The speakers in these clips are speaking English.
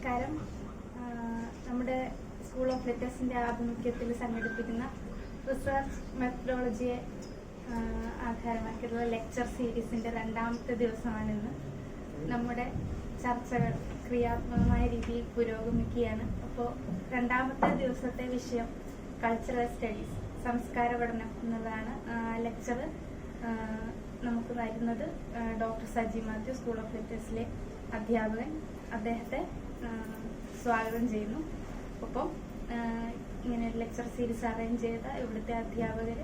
നമസ്കാരം. നമ്മുടെ school of ലെറ്റേഴ്സിൻ്റെ ആഭിമുഖ്യത്തിൽ സംഘടിപ്പിക്കുന്ന റിസർച്ച് മെത്തഡോളജിയെ ആധാരമാക്കിയിട്ടുള്ള ലെക്ചർ സീരീസിൻ്റെ രണ്ടാമത്തെ ദിവസമാണിന്ന്. നമ്മുടെ ചർച്ചകൾ ക്രിയാത്മകമായ രീതിയിൽ പുരോഗമിക്കുകയാണ്. അപ്പോൾ രണ്ടാമത്തെ ദിവസത്തെ വിഷയം കൾച്ചറൽ സ്റ്റഡീസ്, സംസ്കാര പഠനം എന്നുള്ളതാണ്. ലെക്ചർ നമുക്ക് വരുന്നത് doctor Saji Mathew, school of ലെറ്റേഴ്സിലെ അധ്യാപകൻ. അദ്ദേഹത്തെ സ്വാഗതം ചെയ്യുന്നു. ഒപ്പം ഇങ്ങനെ ഒരു ലെക്ചർ സീരീസ് അറേഞ്ച് ചെയ്ത ഇവിടുത്തെ അധ്യാപകർ,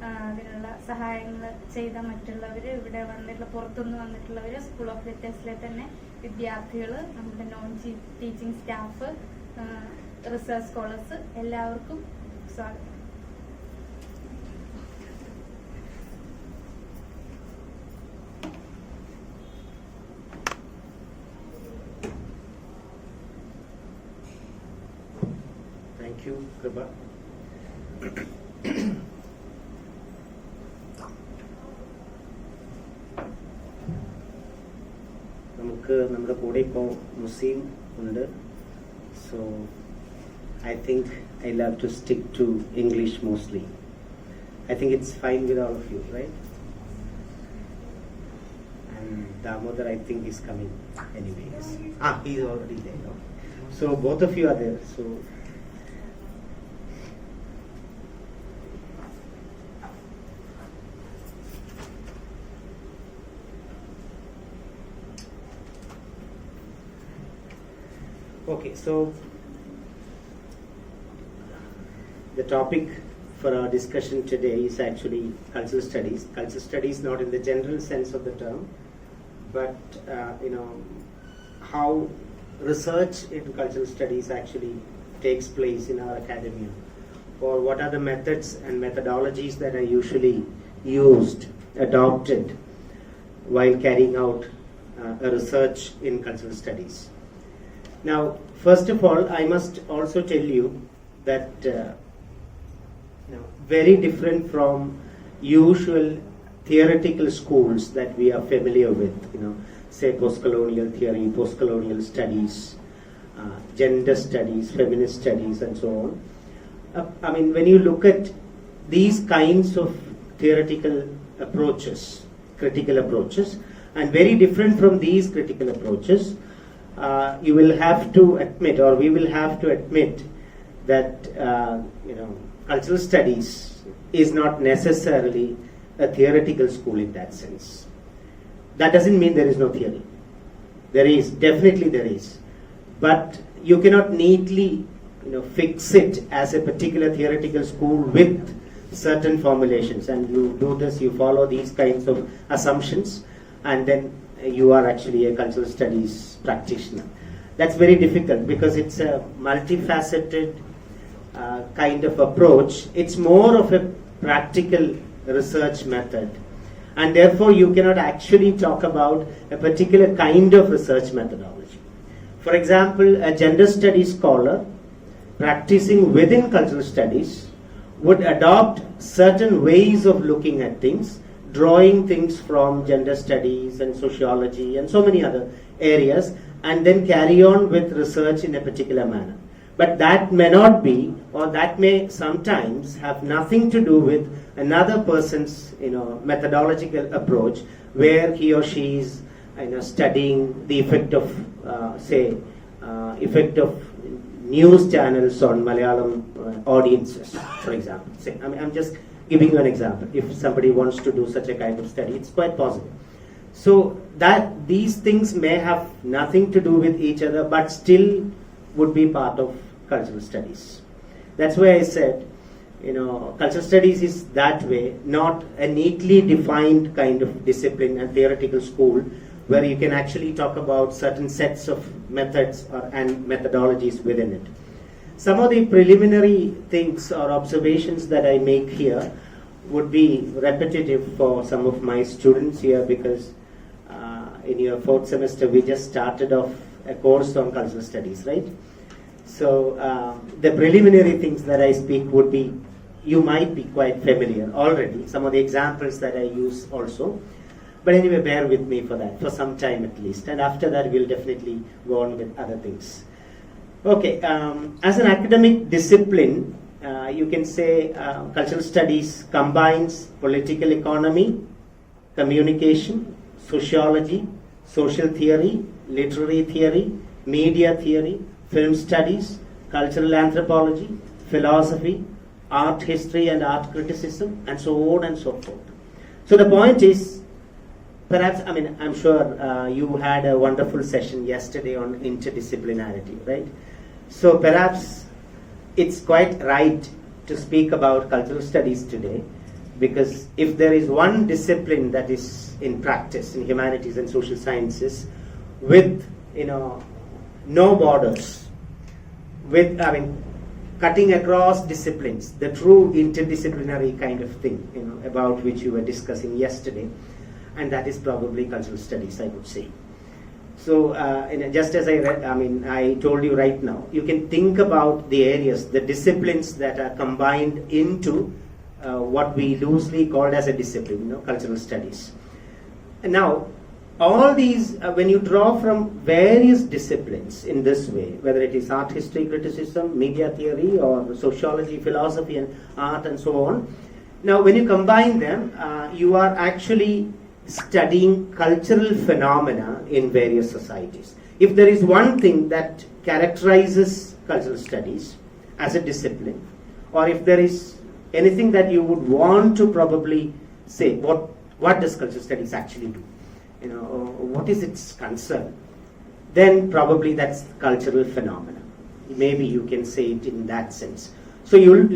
അതിനുള്ള സഹായങ്ങൾ ചെയ്ത മറ്റുള്ളവർ, ഇവിടെ വന്നിട്ടുള്ള പുറത്തുനിന്ന് വന്നിട്ടുള്ളവർ, സ്കൂൾ ഓഫ് ലെറ്റേഴ്സിലെ തന്നെ വിദ്യാർത്ഥികൾ, നമ്മുടെ non teaching staff, research scholars, എല്ലാവർക്കും സ്വാഗതം. Thank you, Kripa. നമുക്ക് നമ്മുടെ കൂടെ ഇപ്പോൾ മുസ്ലിം ഉണ്ട്. So I think I'll have to stick to English mostly. I think it's fine with all of you, right? And Damodar, I think, is coming anyways. He's already there. Okay. So both of you are there. So okay, so the topic for our discussion today is actually cultural studies. Cultural studies not in the general sense of the term, but how research in cultural studies actually takes place in our academia, or what are the methods and methodologies that are usually used, adopted while carrying out a research in cultural studies. Now, first of all, I must also tell you that very different from usual theoretical schools that we are familiar with, say post-colonial theory, post-colonial studies, gender studies, feminist studies, and so on. I mean, when you look at these kinds of theoretical approaches, critical approaches, and very different from these critical approaches, you will have to admit, or we will have to admit, that cultural studies is not necessarily a theoretical school in that sense. That doesn't mean there is no theory. There is, definitely there is, but you cannot neatly fix it as a particular theoretical school with certain formulations, and you do this, you follow these kinds of assumptions, and then you are actually a cultural studies practitioner. That's very difficult because it's a multifaceted kind of approach. It's more of a practical research method, and therefore you cannot actually talk about a particular kind of research methodology. For example, a gender studies scholar practicing within cultural studies would adopt certain ways of looking at things, drawing things from gender studies and sociology and so many other areas, and then carry on with research in a particular manner. But that may not be, or that may sometimes have nothing to do with another person's methodological approach, where he or she is studying the effect of effect of news channels on Malayalam audiences, for example. I'm just giving you an example. If somebody wants to do such a kind of study, it's quite possible. So that these things may have nothing to do with each other, but still would be part of cultural studies. That's why I said, cultural studies is that way, not a neatly defined kind of discipline and theoretical school where you can actually talk about certain sets of methods and methodologies within it. Some of the preliminary things or observations that I make here would be repetitive for some of my students here, because in your fourth semester we just started off a course on cultural studies, right? So the preliminary things that I speak would be, you might be quite familiar already, some of the examples that I use also. But anyway, bear with me for that, for some time at least. And after that, we'll definitely go on with other things. Okay, as an academic discipline, you can say cultural studies combines political economy, communication, sociology, social theory, literary theory, media theory, film studies, cultural anthropology, philosophy, art history and art criticism, and so on and so forth. So the point is, perhaps, I mean, I'm sure you had a wonderful session yesterday on interdisciplinarity, right? So perhaps it's quite right to speak about cultural studies today, because if there is one discipline that is in practice in humanities and social sciences with, no borders, with, cutting across disciplines, the true interdisciplinary kind of thing, about which you were discussing yesterday, and that is probably cultural studies, I would say. So, just as I told you right now, you can think about the areas, the disciplines that are combined into what we loosely called as a discipline, cultural studies. And now, all these, when you draw from various disciplines in this way, whether it is art history criticism, media theory, or sociology, philosophy, and art, and so on, now when you combine them, you are actually studying cultural phenomena in various societies. If there is one thing that characterizes cultural studies as a discipline, or if there is anything that you would want to probably say, what does cultural studies actually do? What is its concern? Then probably that's cultural phenomena. Maybe you can say it in that sense. So when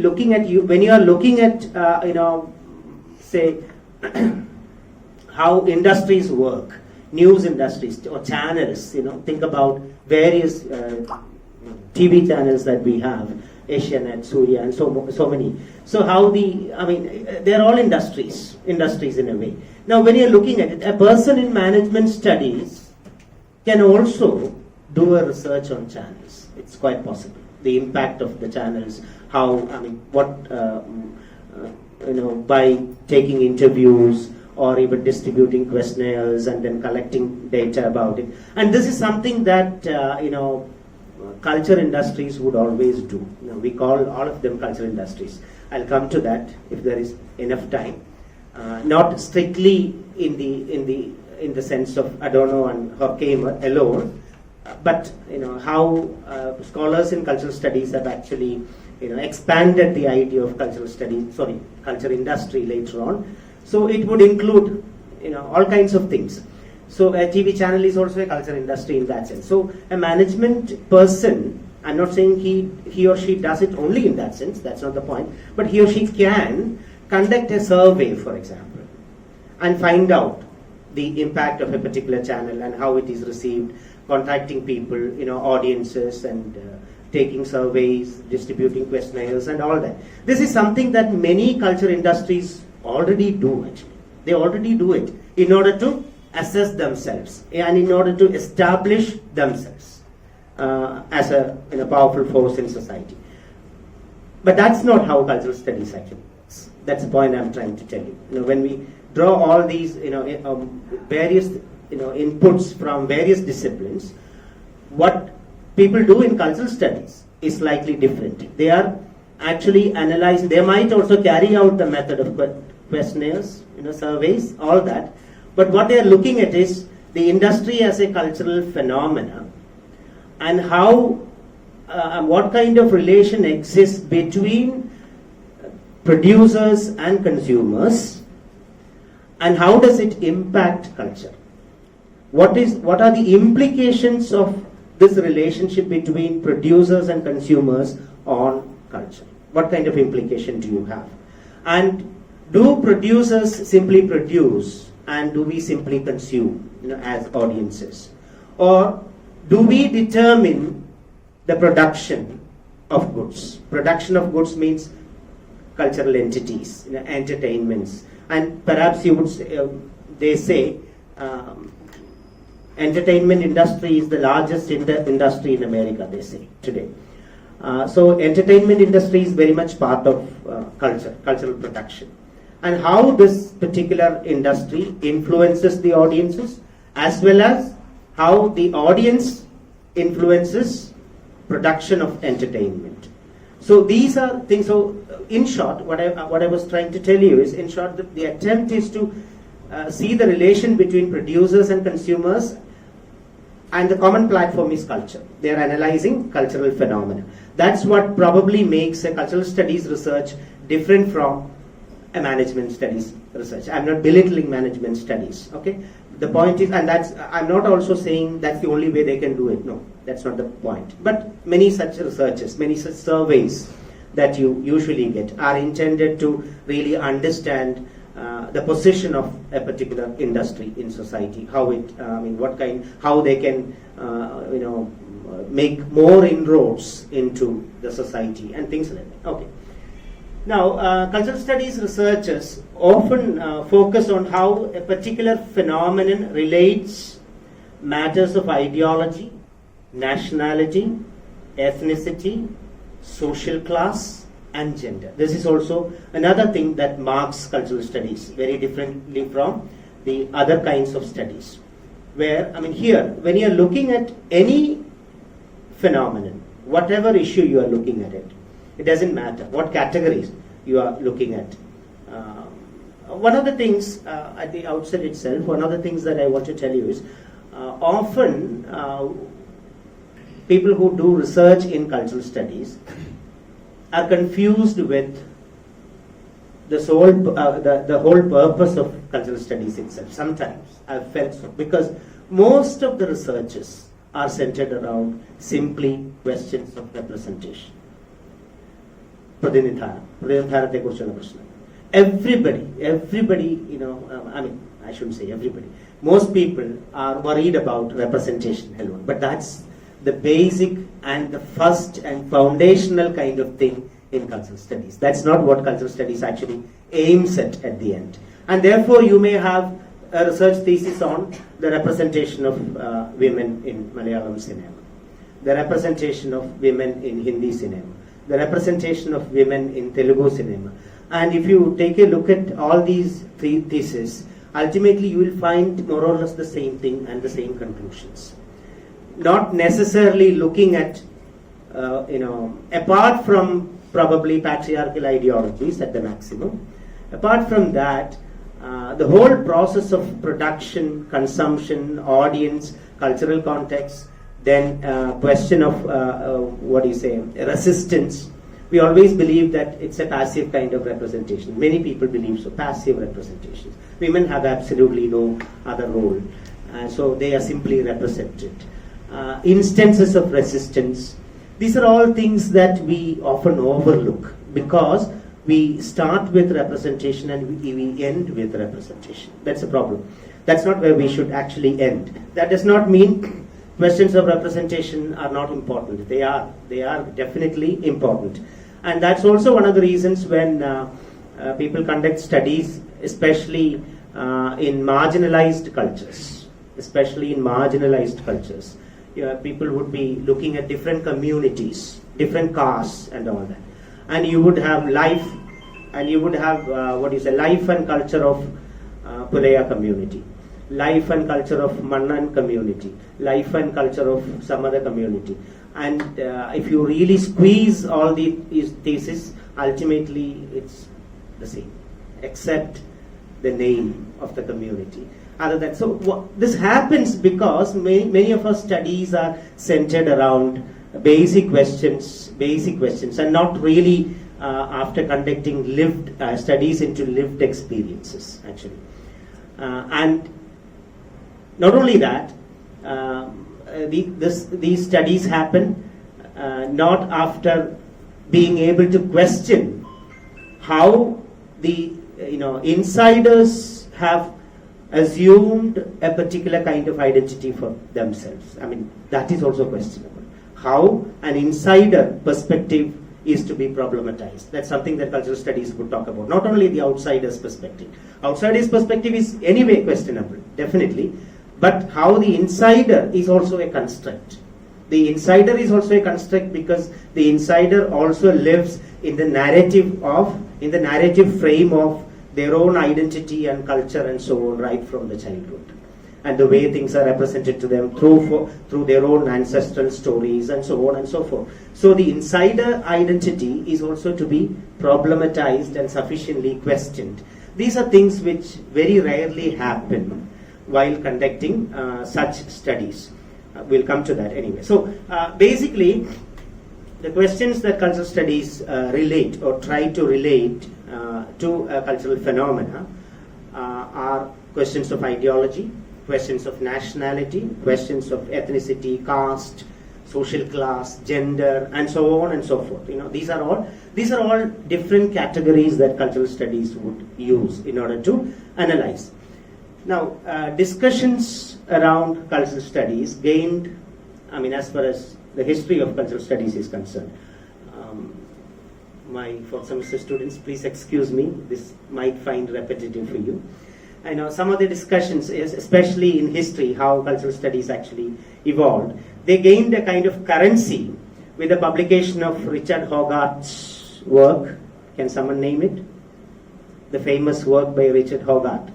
you are looking at, say, how industries work, news industries or channels, think about various TV channels that we have, Asianet, Surya, and so many. So how they're all industries in a way. Now when you're looking at it, a person in management studies can also do a research on channels. It's quite possible. The impact of the channels, by taking interviews, or even distributing questionnaires and then collecting data about it. And this is something that, culture industries would always do. We call all of them culture industries. I'll come to that if there is enough time. Not strictly in the sense of Adorno and Horkheimer alone, but how scholars in cultural studies have actually expanded the idea of culture industry later on. So it would include, all kinds of things. So a TV channel is also a culture industry in that sense. So a management person, I'm not saying he or she does it only in that sense, that's not the point, but he or she can conduct a survey, for example, and find out the impact of a particular channel and how it is received, contacting people, audiences, and taking surveys, distributing questionnaires, and all that. This is something that many culture industries already do, actually. They already do it in order to assess themselves and in order to establish themselves as a powerful force in society. But that's not how cultural studies actually works. That's the point I'm trying to tell you. When we draw all these various inputs from various disciplines, what people do in cultural studies is slightly different. They are actually analyzing. They might also carry out the method of questionnaires, surveys, all that. But what they are looking at is the industry as a cultural phenomena, and how, what kind of relation exists between producers and consumers, and how does it impact culture? What are the implications of this relationship between producers and consumers on culture? What kind of implication do you have? And do producers simply produce, and do we simply consume, as audiences? Or do we determine the production of goods? Production of goods means cultural entities, entertainments. And perhaps you would say, they say, entertainment industry is the largest industry in America, they say, today. So entertainment industry is very much part of cultural production. And how this particular industry influences the audiences, as well as how the audience influences production of entertainment. So these are things. So in short, what I was trying to tell you is, in short, the attempt is to see the relation between producers and consumers, and the common platform is culture. They are analyzing cultural phenomena. That's what probably makes a cultural studies research different from a management studies research. I'm not belittling management studies, okay? The point is, and I'm not also saying that's the only way they can do it. No, that's not the point. But many such researches, many such surveys that you usually get are intended to really understand the position of a particular industry in society, how it, how they can, make more inroads into the society and things like that. Okay. Now, cultural studies researchers often focus on how a particular phenomenon relates matters of ideology, nationality, ethnicity, social class, and gender. This is also another thing that marks cultural studies very differently from the other kinds of studies. Where, here, when you are looking at any phenomenon, whatever issue you are looking at it, it doesn't matter what categories you are looking at. One of the things at the outset itself, one of the things that I want to tell you is, often people who do research in cultural studies are confused with the whole purpose of cultural studies itself. Sometimes I've felt so, because most of the researches are centered around simply questions of representation. പ്രതിനിധാനത്തെ കുറിച്ചുള്ള പ്രശ്നം. Everybody, I shouldn't say everybody. Most people are worried about representation alone, but that's the basic and the first and foundational kind of thing in cultural studies. That's not what cultural studies actually aims at the end. And therefore, you may have a research thesis on the representation of women in Malayalam cinema, the representation of women in Hindi cinema, the representation of women in Telugu cinema. And if you take a look at all these three theses, ultimately you will find more or less the same thing and the same conclusions. Not necessarily looking at, apart from probably patriarchal ideologies at the maximum, apart from that, the whole process of production, consumption, audience, cultural context, then question of resistance. We always believe that it's a passive kind of representation. Many people believe so, passive representations. Women have absolutely no other role, so they are simply represented. Instances of resistance. These are all things that we often overlook because we start with representation and we end with representation. That's a problem. That's not where we should actually end. That does not mean questions of representation are not important. They are definitely important. And that's also one of the reasons when people conduct studies, especially in marginalized cultures, people would be looking at different communities, different castes and all that. And you would have life and culture of Pulaya community, life and culture of Mannan community, life and culture of some other community. And if you really squeeze all these theses, ultimately it's the same, except the name of the community. Other than so, this happens because many of our studies are centered around basic questions, and not really after conducting lived studies into lived experiences, actually. And not only that, these studies happen not after being able to question how the insiders have assumed a particular kind of identity for themselves. That is also questionable. How an insider perspective is to be problematized. That's something that cultural studies would talk about. Not only the outsider's perspective. Outsider's perspective is anyway questionable, definitely. But how the insider is also a construct. The insider is also a construct because the insider also lives in the narrative frame of their own identity and culture and so on right from the childhood. and the way things are represented to them through their own ancestral stories and so on and so forth. So the insider identity is also to be problematized and sufficiently questioned. These are things which very rarely happen while conducting such studies. We'll come to that anyway. So basically, the questions that cultural studies relate or try to relate to cultural phenomena are questions of ideology, questions of nationality, questions of ethnicity, caste, social class, gender, and so on and so forth. These are all different categories that cultural studies would use in order to analyze. Now, discussions around cultural studies gained, as far as the history of cultural studies is concerned. My fourth semester students, please excuse me, this might find repetitive for you. I know some of the discussions, especially in history, how cultural studies actually evolved, they gained a kind of currency with the publication of Richard Hogarth's work. Can someone name it? The famous work by Richard Hogarth,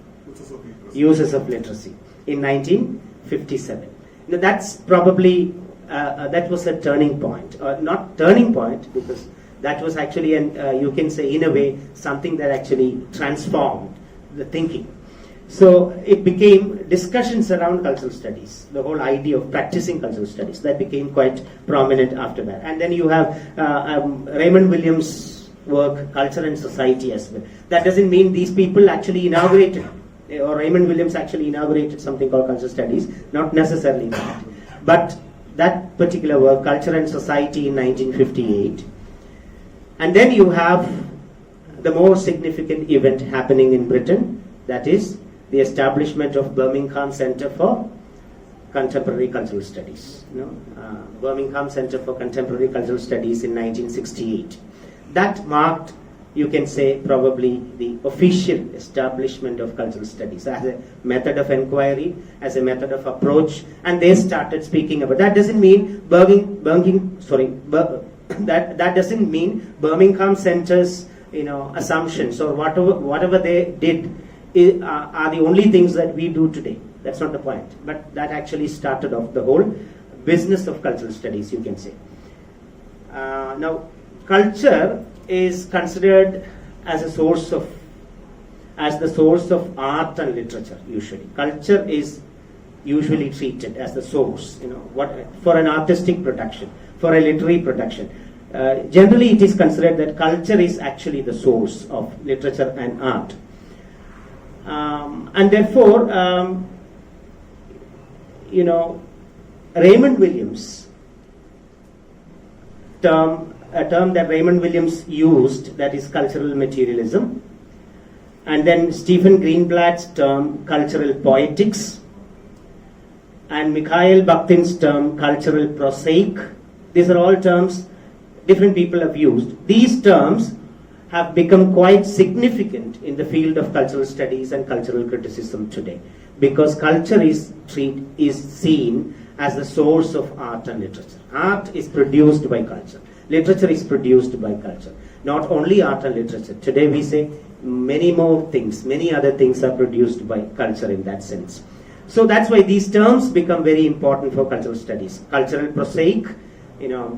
Uses of Literacy, in 1957. Now that's probably, that was a turning point. Not turning point, because that was actually, you can say in a way, something that actually transformed the thinking. So it became discussions around cultural studies, the whole idea of practicing cultural studies, that became quite prominent after that. And then you have Raymond Williams' work, Culture and Society as well. That doesn't mean these people actually inaugurated, or Raymond Williams actually inaugurated something called cultural studies, not necessarily that. But that particular work, Culture and Society in 1958. And then you have the more significant event happening in Britain, that is the establishment of Birmingham Center for Contemporary Cultural Studies. Birmingham Center for Contemporary Cultural Studies in 1968. That marked, you can say, probably the official establishment of cultural studies as a method of inquiry, as a method of approach, and they started speaking about. That doesn't mean that doesn't mean Birmingham Center's assumptions or whatever they did are the only things that we do today. That's not the point. But that actually started off the whole business of cultural studies, you can say. Now, culture is considered as the source of art and literature. Usually, culture is usually treated as the source. For an artistic production, for a literary production. Generally, it is considered that culture is actually the source of literature and art. And therefore, Raymond Williams' term, a term that Raymond Williams used, that is cultural materialism, and then Stephen Greenblatt's term, cultural poetics, and Mikhail Bakhtin's term, cultural prosaic. These are all terms different people have used. These terms have become quite significant in the field of cultural studies and cultural criticism today, because culture is seen as the source of art and literature. Art is produced by culture. Literature is produced by culture. Not only art and literature. Today we say many more things, many other things are produced by culture in that sense. So that's why these terms become very important for cultural studies. Cultural prosaic,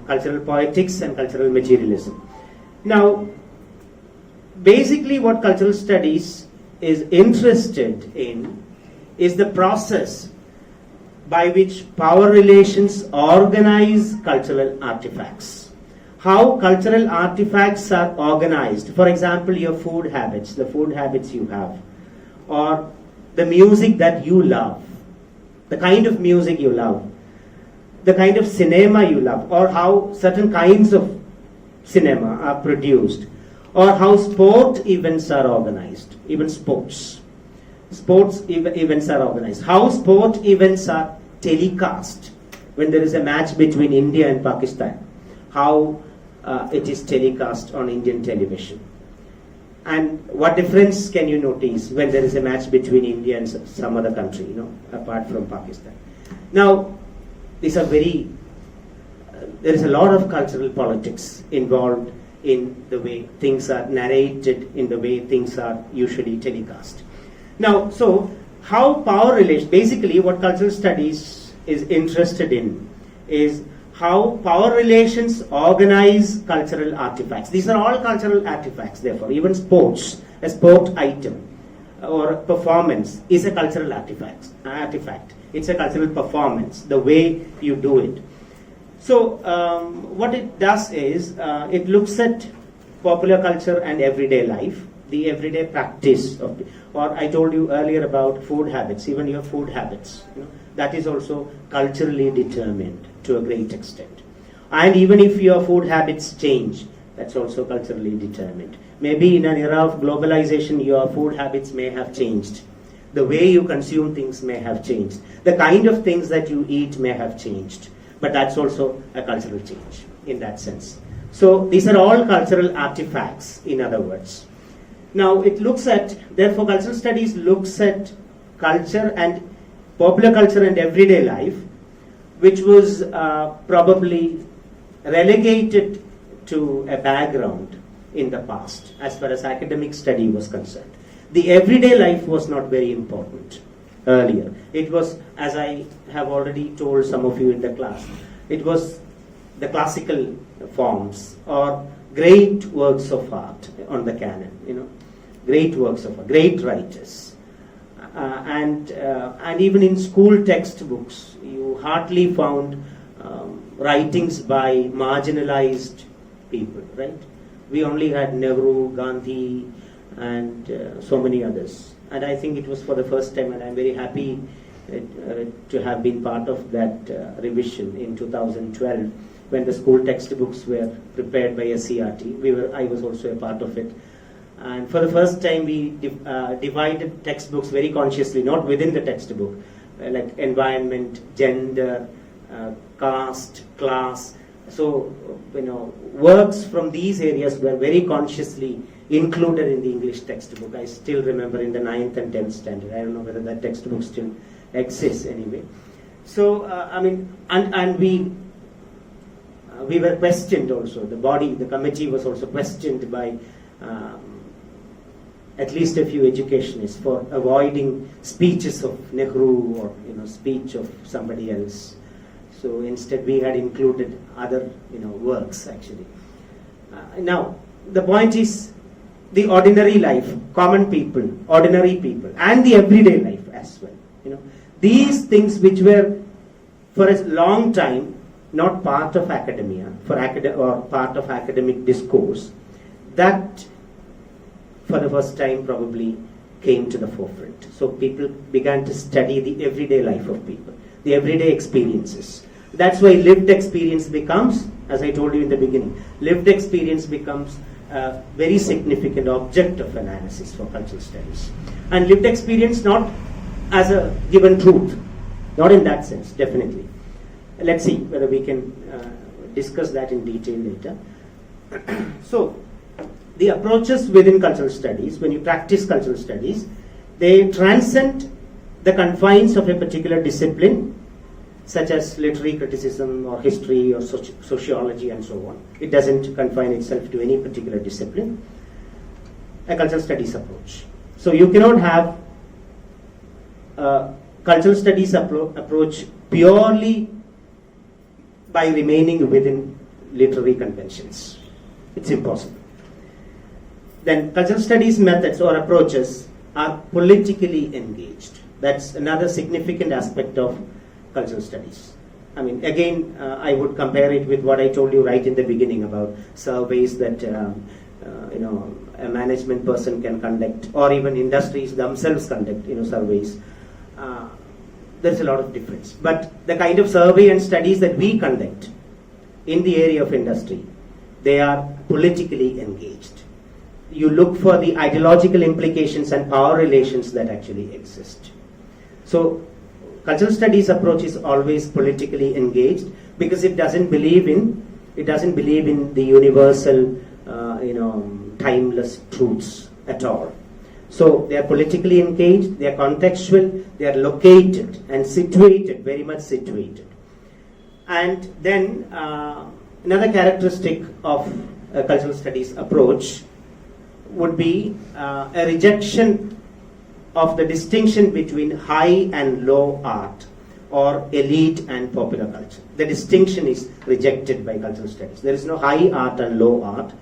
cultural poetics, and cultural materialism. Now, basically what cultural studies is interested in is the process by which power relations organize cultural artifacts. How cultural artifacts are organized. For example, your food habits, the food habits you have, or the music that you love, the kind of music you love, the kind of cinema you love, or how certain kinds of cinema are produced, or how sport events are organized, even sports events are organized, how sport events are telecast when there is a match between India and Pakistan, how it is telecast on Indian television. And what difference can you notice when there is a match between India and some other country, apart from Pakistan? Now, these are there is a lot of cultural politics involved in the way things are narrated, in the way things are usually telecast. Now, so how power relations, basically what cultural studies is interested in is how power relations organize cultural artifacts. These are all cultural artifacts, therefore. Even sports, a sport item or performance is a cultural artifact. It's a cultural performance, the way you do it. So what it does is it looks at popular culture and everyday life, the everyday practice of, or I told you earlier about food habits, even your food habits, that is also culturally determined to a great extent. And even if your food habits change, that's also culturally determined. Maybe in an era of globalization, your food habits may have changed. The way you consume things may have changed. The kind of things that you eat may have changed. But that's also a cultural change in that sense. So these are all cultural artifacts, in other words. Now it looks at, therefore cultural studies looks at culture and popular culture and everyday life, which was probably relegated to a background in the past as far as academic study was concerned. The everyday life was not very important earlier. It was, as I have already told some of you in the class, it was the classical forms or great works of art on the canon, great works of art, great writers. And even in school textbooks, you hardly found writings by marginalized people, right? We only had Nehru, Gandhi, and so many others. And I think it was for the first time, and I'm very happy to have been part of that revision in 2012 when the school textbooks were prepared by SCRT. I was also a part of it. And for the first time, we divided textbooks very consciously, not within the textbook, like environment, gender, caste, class. So, works from these areas were very consciously included in the English textbook. I still remember in the 9th and 10th standard. I don't know whether that textbook still exists anyway. So, and we were questioned also. The committee was also questioned by at least a few educationists for avoiding speeches of Nehru or speech of somebody else. So instead we had included other works actually. Now the point is the ordinary life, common people, ordinary people, and the everyday life as well. These things which were for a long time not part of academia, or part of academic discourse, that for the first time probably came to the forefront. So people began to study the everyday life of people, the everyday experiences. That's why lived experience becomes, as I told you in the beginning, lived experience becomes a very significant object of analysis for cultural studies. And lived experience not as a given truth, not in that sense, definitely. Let's see whether we can discuss that in detail later. So, the approaches within cultural studies, when you practice cultural studies, they transcend the confines of a particular discipline, such as literary criticism or history or sociology and so on. It doesn't confine itself to any particular discipline. A cultural studies approach. So you cannot have a cultural studies approach purely by remaining within literary conventions. It's impossible. Then cultural studies methods or approaches are politically engaged. That's another significant aspect of cultural studies. Again, I would compare it with what I told you right in the beginning about surveys that a management person can conduct, or even industries themselves conduct surveys. There's a lot of difference. But the kind of survey and studies that we conduct in the area of industry, they are politically engaged. You look for the ideological implications and power relations that actually exist. So cultural studies approach is always politically engaged because it doesn't believe in the universal timeless truths at all. So they are politically engaged, they are contextual, they are located and situated, very much situated. And then another characteristic of a cultural studies approach would be a rejection of the distinction between high and low art or elite and popular culture. The distinction is rejected by cultural studies. There is no high art and low art.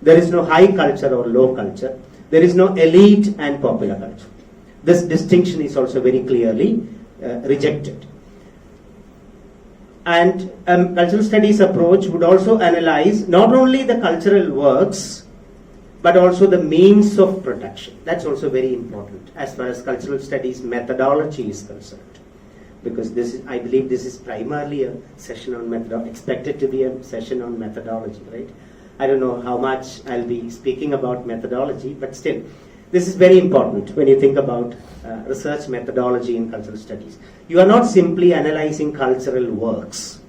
There is no high culture or low culture. There is no elite and popular culture. This distinction is also very clearly rejected. And cultural studies approach would also analyze not only the cultural works, but also the means of production. That's also very important as far as cultural studies methodology is concerned. Because this is, I believe this is primarily a session on methodology, expected to be a session on methodology, right? I don't know how much I'll be speaking about methodology, but still, this is very important when you think about research methodology in cultural studies. You are not simply analyzing cultural works.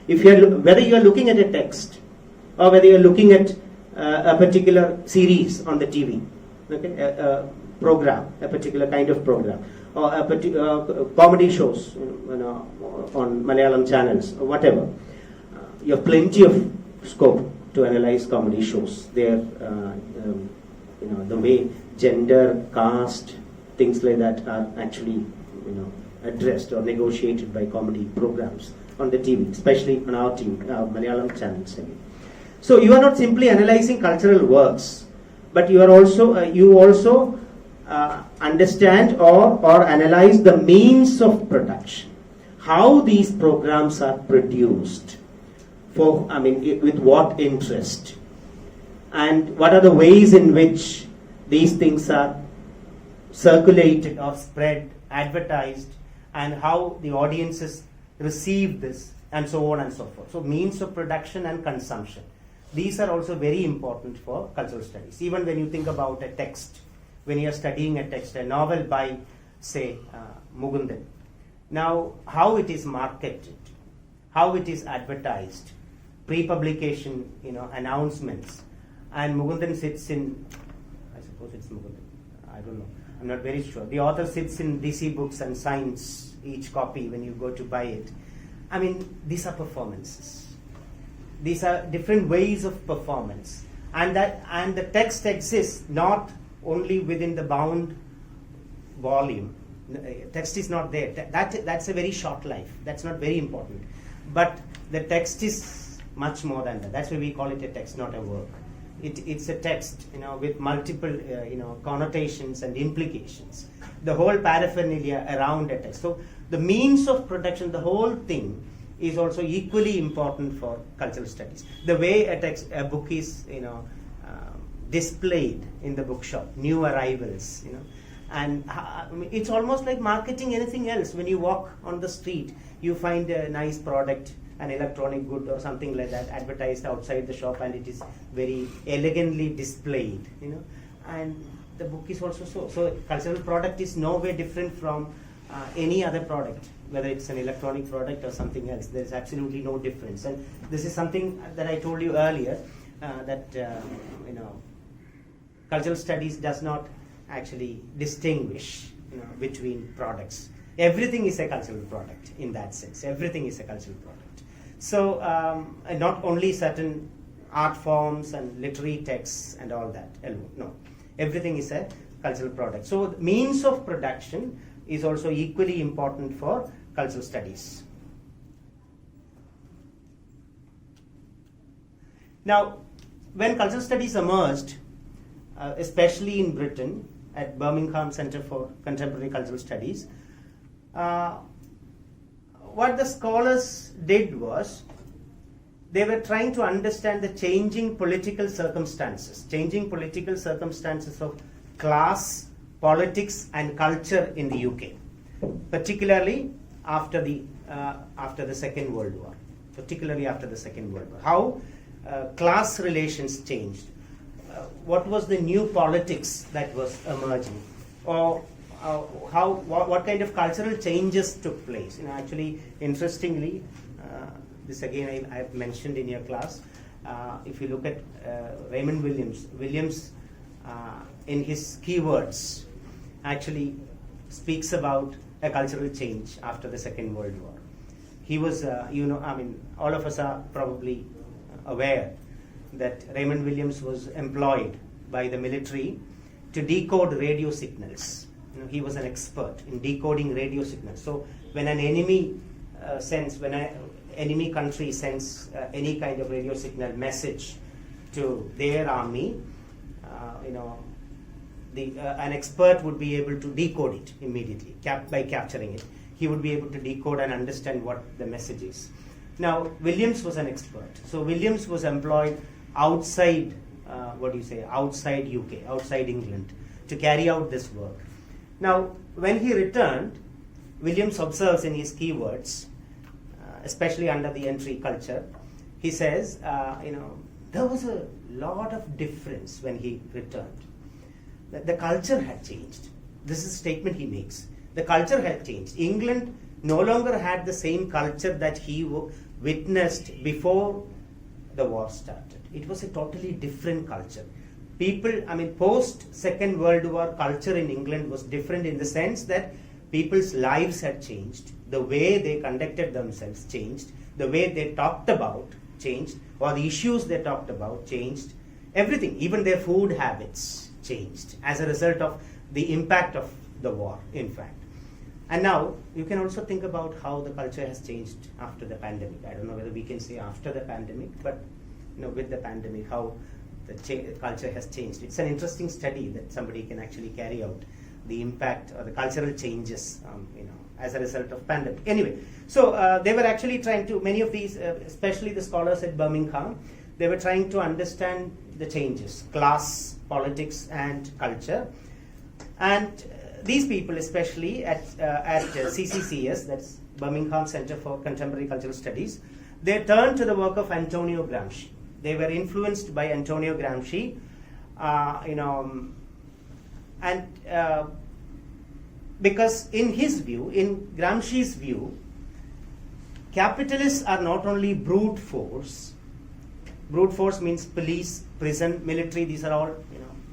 If whether you are looking at a text or whether you are looking at a particular series on the TV, okay, a program, a particular kind of program, or a particular comedy shows on Malayalam channels or whatever, you have plenty of scope to analyze comedy shows. Their the way gender, caste, things like that are actually addressed or negotiated by comedy programs on the TV, especially on our TV, Malayalam channels. So you are not simply analyzing cultural works, but you are also understand or analyze the means of production, how these programs are produced, with what interest, and what are the ways in which these things are circulated or spread, advertised, and how the audiences receive this, and so on and so forth. So means of production and consumption. These are also very important for cultural studies. Even when you think about a text, when you are studying a text, a novel by, say, Mukundan. Now, how it is marketed, how it is advertised, pre-publication, announcements, and Mukundan sits in, I suppose it's Mukundan, I don't know, I'm not very sure. The author sits in DC Books and signs each copy when you go to buy it. These are performances. These are different ways of performance, and the text exists not only within the bound volume. Text is not there. That's a very short life. That's not very important. But the text is much more than that. That's why we call it a text, not a work. It's a text, with multiple, connotations and implications. The whole paraphernalia around a text. So the means of production, the whole thing, is also equally important for cultural studies. The way a book is, displayed in the bookshop, new arrivals, and it's almost like marketing anything else. When you walk on the street, you find a nice product, an electronic good or something like that, advertised outside the shop, and it is very elegantly displayed, and the book is also so. So cultural product is no way different from any other product, whether it's an electronic product or something else. There is absolutely no difference. And this is something that I told you earlier, that cultural studies does not actually distinguish between products. Everything is a cultural product in that sense. Everything is a cultural product. So not only certain art forms and literary texts and all that alone. No, everything is a cultural product. So means of production is also equally important for cultural studies. Now, when cultural studies emerged, especially in Britain, at Birmingham Center for Contemporary Cultural Studies, what the scholars did was, they were trying to understand the changing political circumstances of class, politics and culture in the UK, particularly after the Second World War. How class relations changed. What was the new politics that was emerging, or what kind of cultural changes took place? Actually, interestingly, this again I have mentioned in your class. If you look at Raymond Williams in his keywords actually speaks about a cultural change after the Second World War. He was, all of us are probably aware that Raymond Williams was employed by the military to decode radio signals he was an expert in decoding radio signals. So when an enemy enemy country sends any kind of radio signal message to their army, an expert would be able to decode it immediately by capturing it. He would be able to decode and understand what the message is. Now, Williams was an expert. So Williams was employed outside, outside UK, outside England, to carry out this work. Now, when he returned, Williams observes in his keywords, especially under the entry culture, he says, there was a lot of difference when he returned. The culture had changed. This is a statement he makes. The culture had changed. England no longer had the same culture that he witnessed before the war started. It was a totally different culture. Post Second World War culture in England was different in the sense that people's lives had changed. The way they conducted themselves changed. The way they talked about changed, or the issues they talked about changed. Everything, even their food habits changed as a result of the impact of the war, in fact. And now you can also think about how the culture has changed after the pandemic. I don't know whether we can say after the pandemic, but with the pandemic, how the culture has changed. It's an interesting study that somebody can actually carry out, the impact or the cultural changes, as a result of pandemic. Anyway, so they were actually trying to, many of these, especially the scholars at Birmingham, they were trying to understand the changes, class, politics, and culture. And these people, especially at CCCS, that's Birmingham Center for Contemporary Cultural Studies, they turned to the work of Antonio Gramsci. They were influenced by Antonio Gramsci, because in his view, in Gramsci's view, capitalists are not only brute force. Brute force means police, prison, military. These are all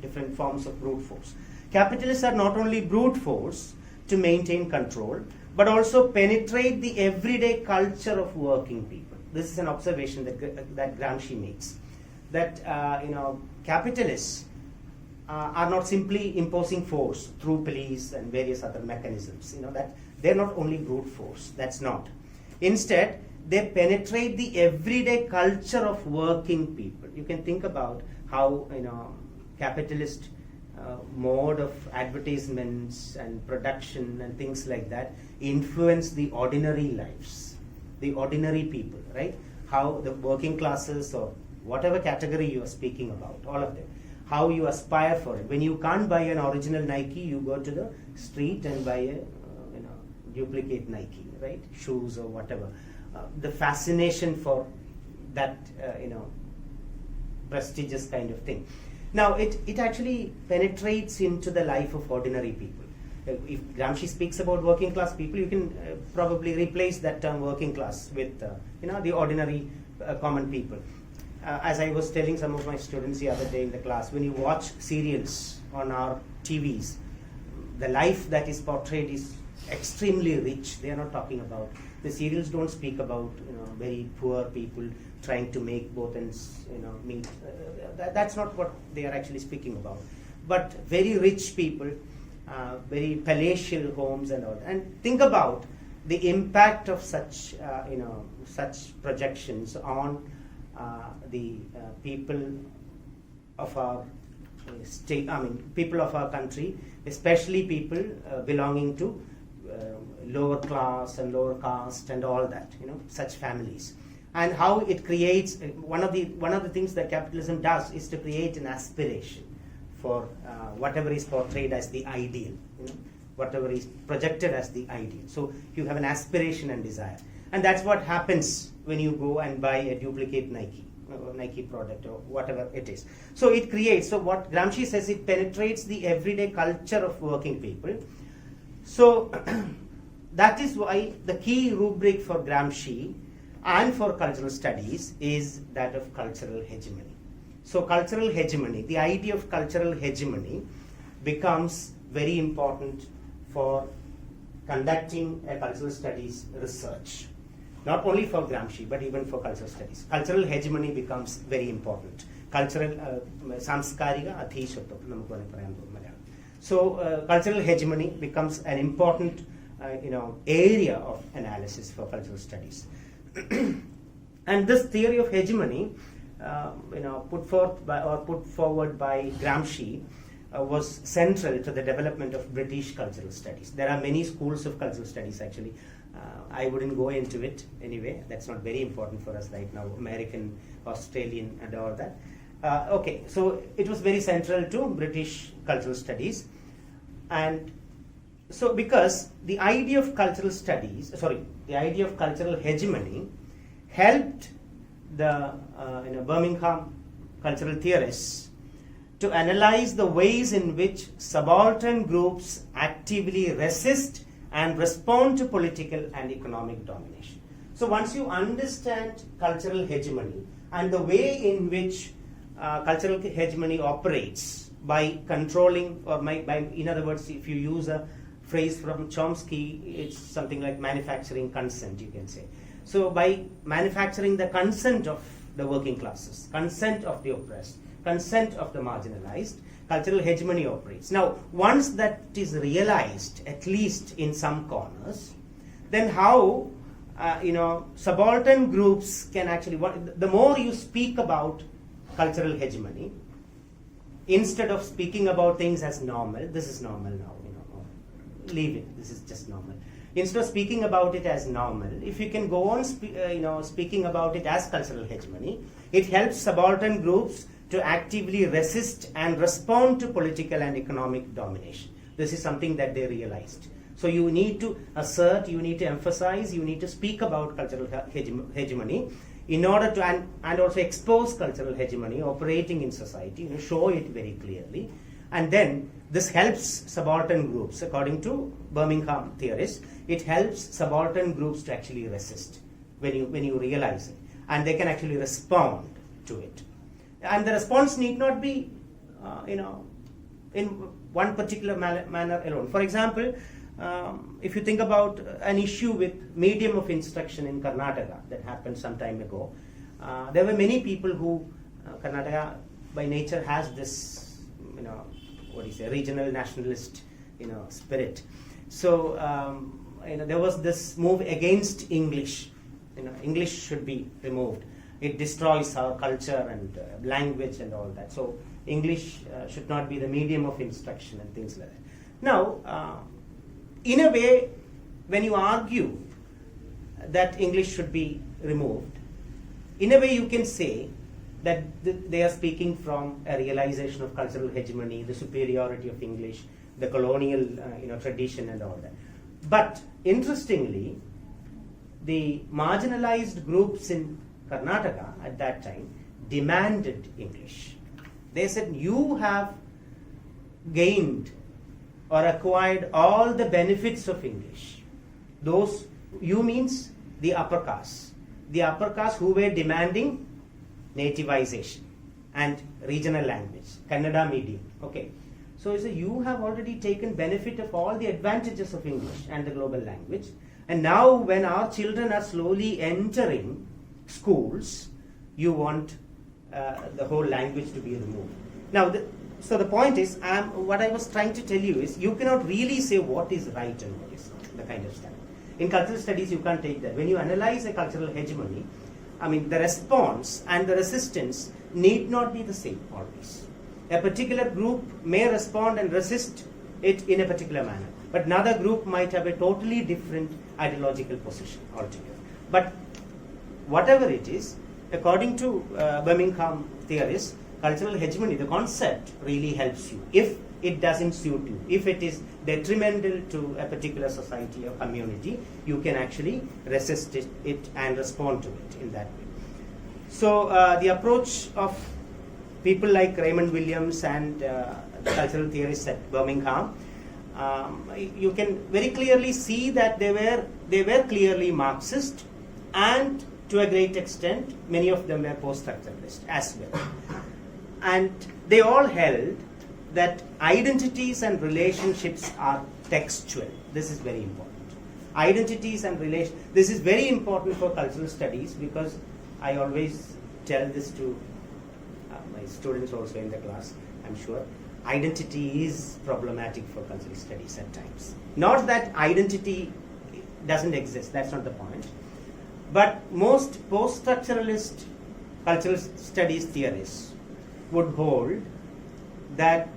different forms of brute force. Capitalists are not only brute force to maintain control, but also penetrate the everyday culture of working people. This is an observation that Gramsci makes. That capitalists are not simply imposing force through police and various other mechanisms. That they're not only brute force. That's not. Instead, they penetrate the everyday culture of working people. You can think about how capitalist mode of advertisements and production and things like that influence the ordinary lives, the ordinary people, right? How the working classes or whatever category you are speaking about, all of them, how you aspire for it. When you can't buy an original Nike, you go to the street and buy a duplicate Nike, right? Shoes or whatever. The fascination for that, prestigious kind of thing. Now, it actually penetrates into the life of ordinary people. If Gramsci speaks about working class people, you can probably replace that term working class with, the ordinary common people. As I was telling some of my students the other day in the class, when you watch serials on our TVs, the life that is portrayed is extremely rich. They are not talking about, the serials don't speak about very poor people trying to make both ends meet. That's not what they are actually speaking about. But very rich people, very palatial homes and all. And think about the impact of such such projections on the people of our state. People of our country, especially people belonging to lower class and lower caste and all that, such families, and how it creates one of the things that capitalism does is to create an aspiration for whatever is portrayed as the ideal, whatever is projected as the ideal. So you have an aspiration and desire, and that's what happens when you go and buy a duplicate Nike product or whatever it is. So it creates. So what Gramsci says, it penetrates the everyday culture of working people. So that is why the key rubric for Gramsci and for cultural studies is that of cultural hegemony. So cultural hegemony, the idea of cultural hegemony becomes very important for conducting a cultural studies research. Not only for Gramsci, but even for cultural studies. Cultural hegemony becomes very important. Cultural, സാംസ്കാരിക അധീശത്വം നമുക്ക് പറയാൻ പറ്റും. So cultural hegemony becomes an important area of analysis for cultural studies. And this theory of hegemony, put forward by Gramsci, was central to the development of British cultural studies. There are many schools of cultural studies actually. I wouldn't go into it anyway. That's not very important for us right now. American, Australian, and all that. Okay, so it was very central to British cultural studies, and so because the idea of cultural hegemony helped the Birmingham cultural theorists to analyze the ways in which subaltern groups actively resist and respond to political and economic domination. So once you understand cultural hegemony and the way in which cultural hegemony operates by controlling, or in other words, if you use a phrase from Chomsky, it's something like manufacturing consent, you can say. So by manufacturing the consent of the working classes, consent of the oppressed, consent of the marginalized, cultural hegemony operates. Now, once that is realized, at least in some corners, then how subaltern groups can actually, the more you speak about cultural hegemony, instead of speaking about things as normal, this is normal now, leave it, this is just normal. Instead of speaking about it as normal, if you can go on speaking about it as cultural hegemony, it helps subaltern groups to actively resist and respond to political and economic domination. This is something that they realized. So you need to assert, you need to emphasize, you need to speak about cultural hegemony in order to, and also expose cultural hegemony operating in society, show it very clearly. And then this helps subaltern groups, according to Birmingham theorists, it helps subaltern groups to actually resist when you realize it. And they can actually respond to it. And the response need not be, in one particular manner alone. For example, if you think about an issue with medium of instruction in Karnataka that happened some time ago, there were many people who, Karnataka by nature has this, regional nationalist, spirit. So, there was this move against English. English should be removed. It destroys our culture and language and all that. So English should not be the medium of instruction and things like that. Now, in a way, when you argue that English should be removed, in a way you can say that they are speaking from a realization of cultural hegemony, the superiority of English, the colonial tradition and all that. But interestingly, the marginalized groups in Karnataka at that time demanded English. They said, you have gained or acquired all the benefits of English. Those, you means the upper caste. The upper caste who were demanding nativization and regional language, Kannada medium. Okay. So you have already taken benefit of all the advantages of English and the global language. And now when our children are slowly entering schools, you want the whole language to be removed. Now, so the point is, what I was trying to tell you is, you cannot really say what is right and what is not, the kind of study. In cultural studies, you can't take that. When you analyze a cultural hegemony, the response and the resistance need not be the same always. A particular group may respond and resist it in a particular manner, but another group might have a totally different ideological position altogether. But whatever it is, according to Birmingham theorists, cultural hegemony, the concept really helps you. If it doesn't suit you, if it is detrimental to a particular society or community, you can actually resist it and respond to it in that way. So the approach of people like Raymond Williams and the cultural theorists at Birmingham, you can very clearly see that they were clearly Marxist, and to a great extent, many of them were post-structuralist as well. And they all held that identities and relationships are textual. This is very important. Identities and relations. This is very important for cultural studies, because I always tell this to my students also in the class, I'm sure. identity is problematic for cultural studies at times. Not that identity doesn't exist, that's not the point. But most post-structuralist cultural studies theorists would hold that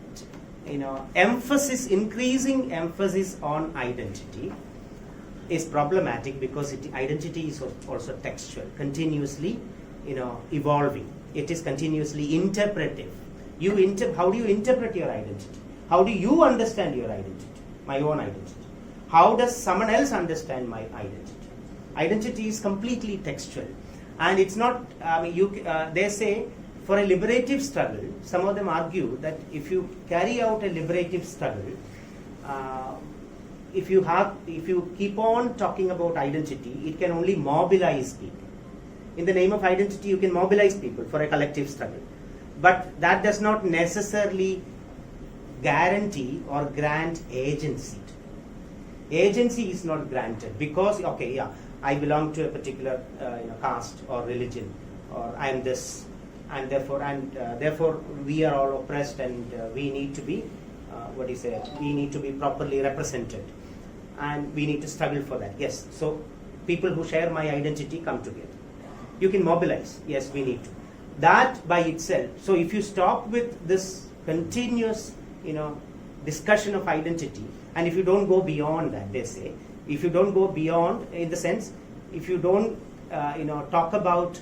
increasing emphasis on identity is problematic because identity is also textual, continuously evolving. It is continuously interpretive. How do you interpret your identity? How do you understand your identity? My own identity. How does someone else understand my identity? Identity is completely textual, and it's not. They say for a liberative struggle, some of them argue that if you carry out a liberative struggle, if you keep on talking about identity, it can only mobilize people. In the name of identity, you can mobilize people for a collective struggle. But that does not necessarily guarantee or grant agency. Agency is not granted because, I belong to a particular caste or religion, or I am this, and therefore we are all oppressed, and we need to be, we need to be properly represented, and we need to struggle for that. Yes, so people who share my identity come together. You can mobilize. Yes, we need to. That by itself. So if you stop with this continuous, discussion of identity, and if you don't go beyond that, they say, if you don't go beyond, in the sense, if you don't, talk about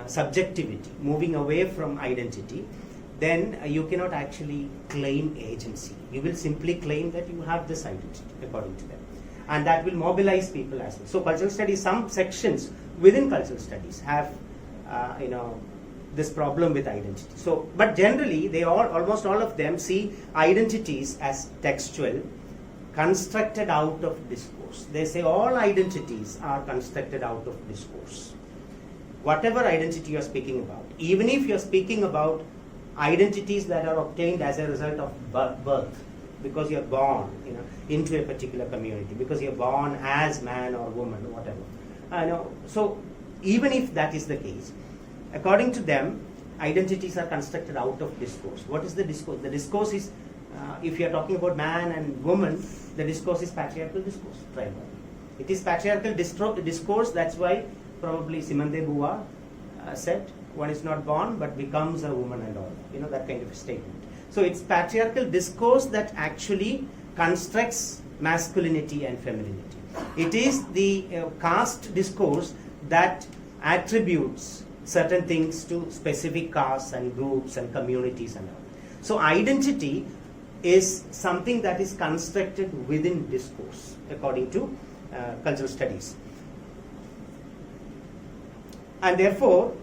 subjectivity, moving away from identity, then you cannot actually claim agency. You will simply claim that you have this identity, according to them. And that will mobilize people as well. So cultural studies, some sections within cultural studies have, this problem with identity. So, but generally, almost all of them see identities as textual, constructed out of discourse. They say all identities are constructed out of discourse. Whatever identity you are speaking about, even if you are speaking about identities that are obtained as a result of birth, because you are born, into a particular community, because you are born as man or woman or whatever. So even if that is the case, according to them, identities are constructed out of discourse. What is the discourse? The discourse is, if you are talking about man and woman, the discourse is patriarchal discourse. It is patriarchal discourse. That's why probably Simone de Beauvoir said, one is not born but becomes a woman and all. That kind of a statement. So it's patriarchal discourse that actually constructs masculinity and femininity. It is the caste discourse that attributes certain things to specific castes and groups and communities and all. So identity is something that is constructed within discourse, according to cultural studies. And therefore,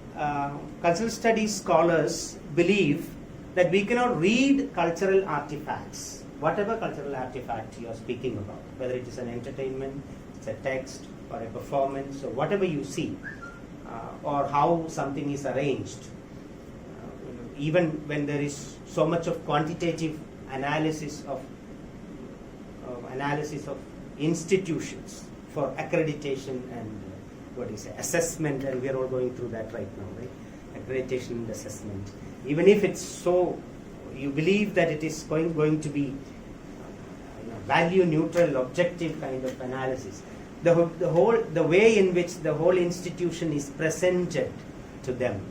cultural studies scholars believe that we cannot read cultural artifacts, whatever cultural artifact you are speaking about, whether it is an entertainment, it's a text, or a performance, or whatever you see, or how something is arranged. Even when there is so much of quantitative analysis of institutions for accreditation and assessment, and we are all going through that right now, right? Accreditation and assessment. Even if it's so, you believe that it is going to be value neutral, objective kind of analysis. The way in which the whole institution is presented to them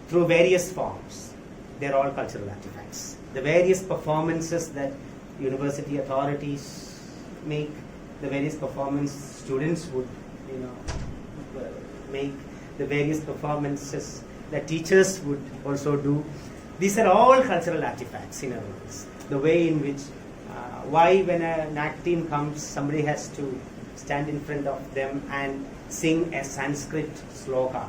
through various forms, they're all cultural artifacts. The various performances that university authorities make, the various performance students would make, the various performances that teachers would also do, these are all cultural artifacts in other words. The way in which, why when an act team comes, somebody has to stand in front of them and sing a Sanskrit sloka.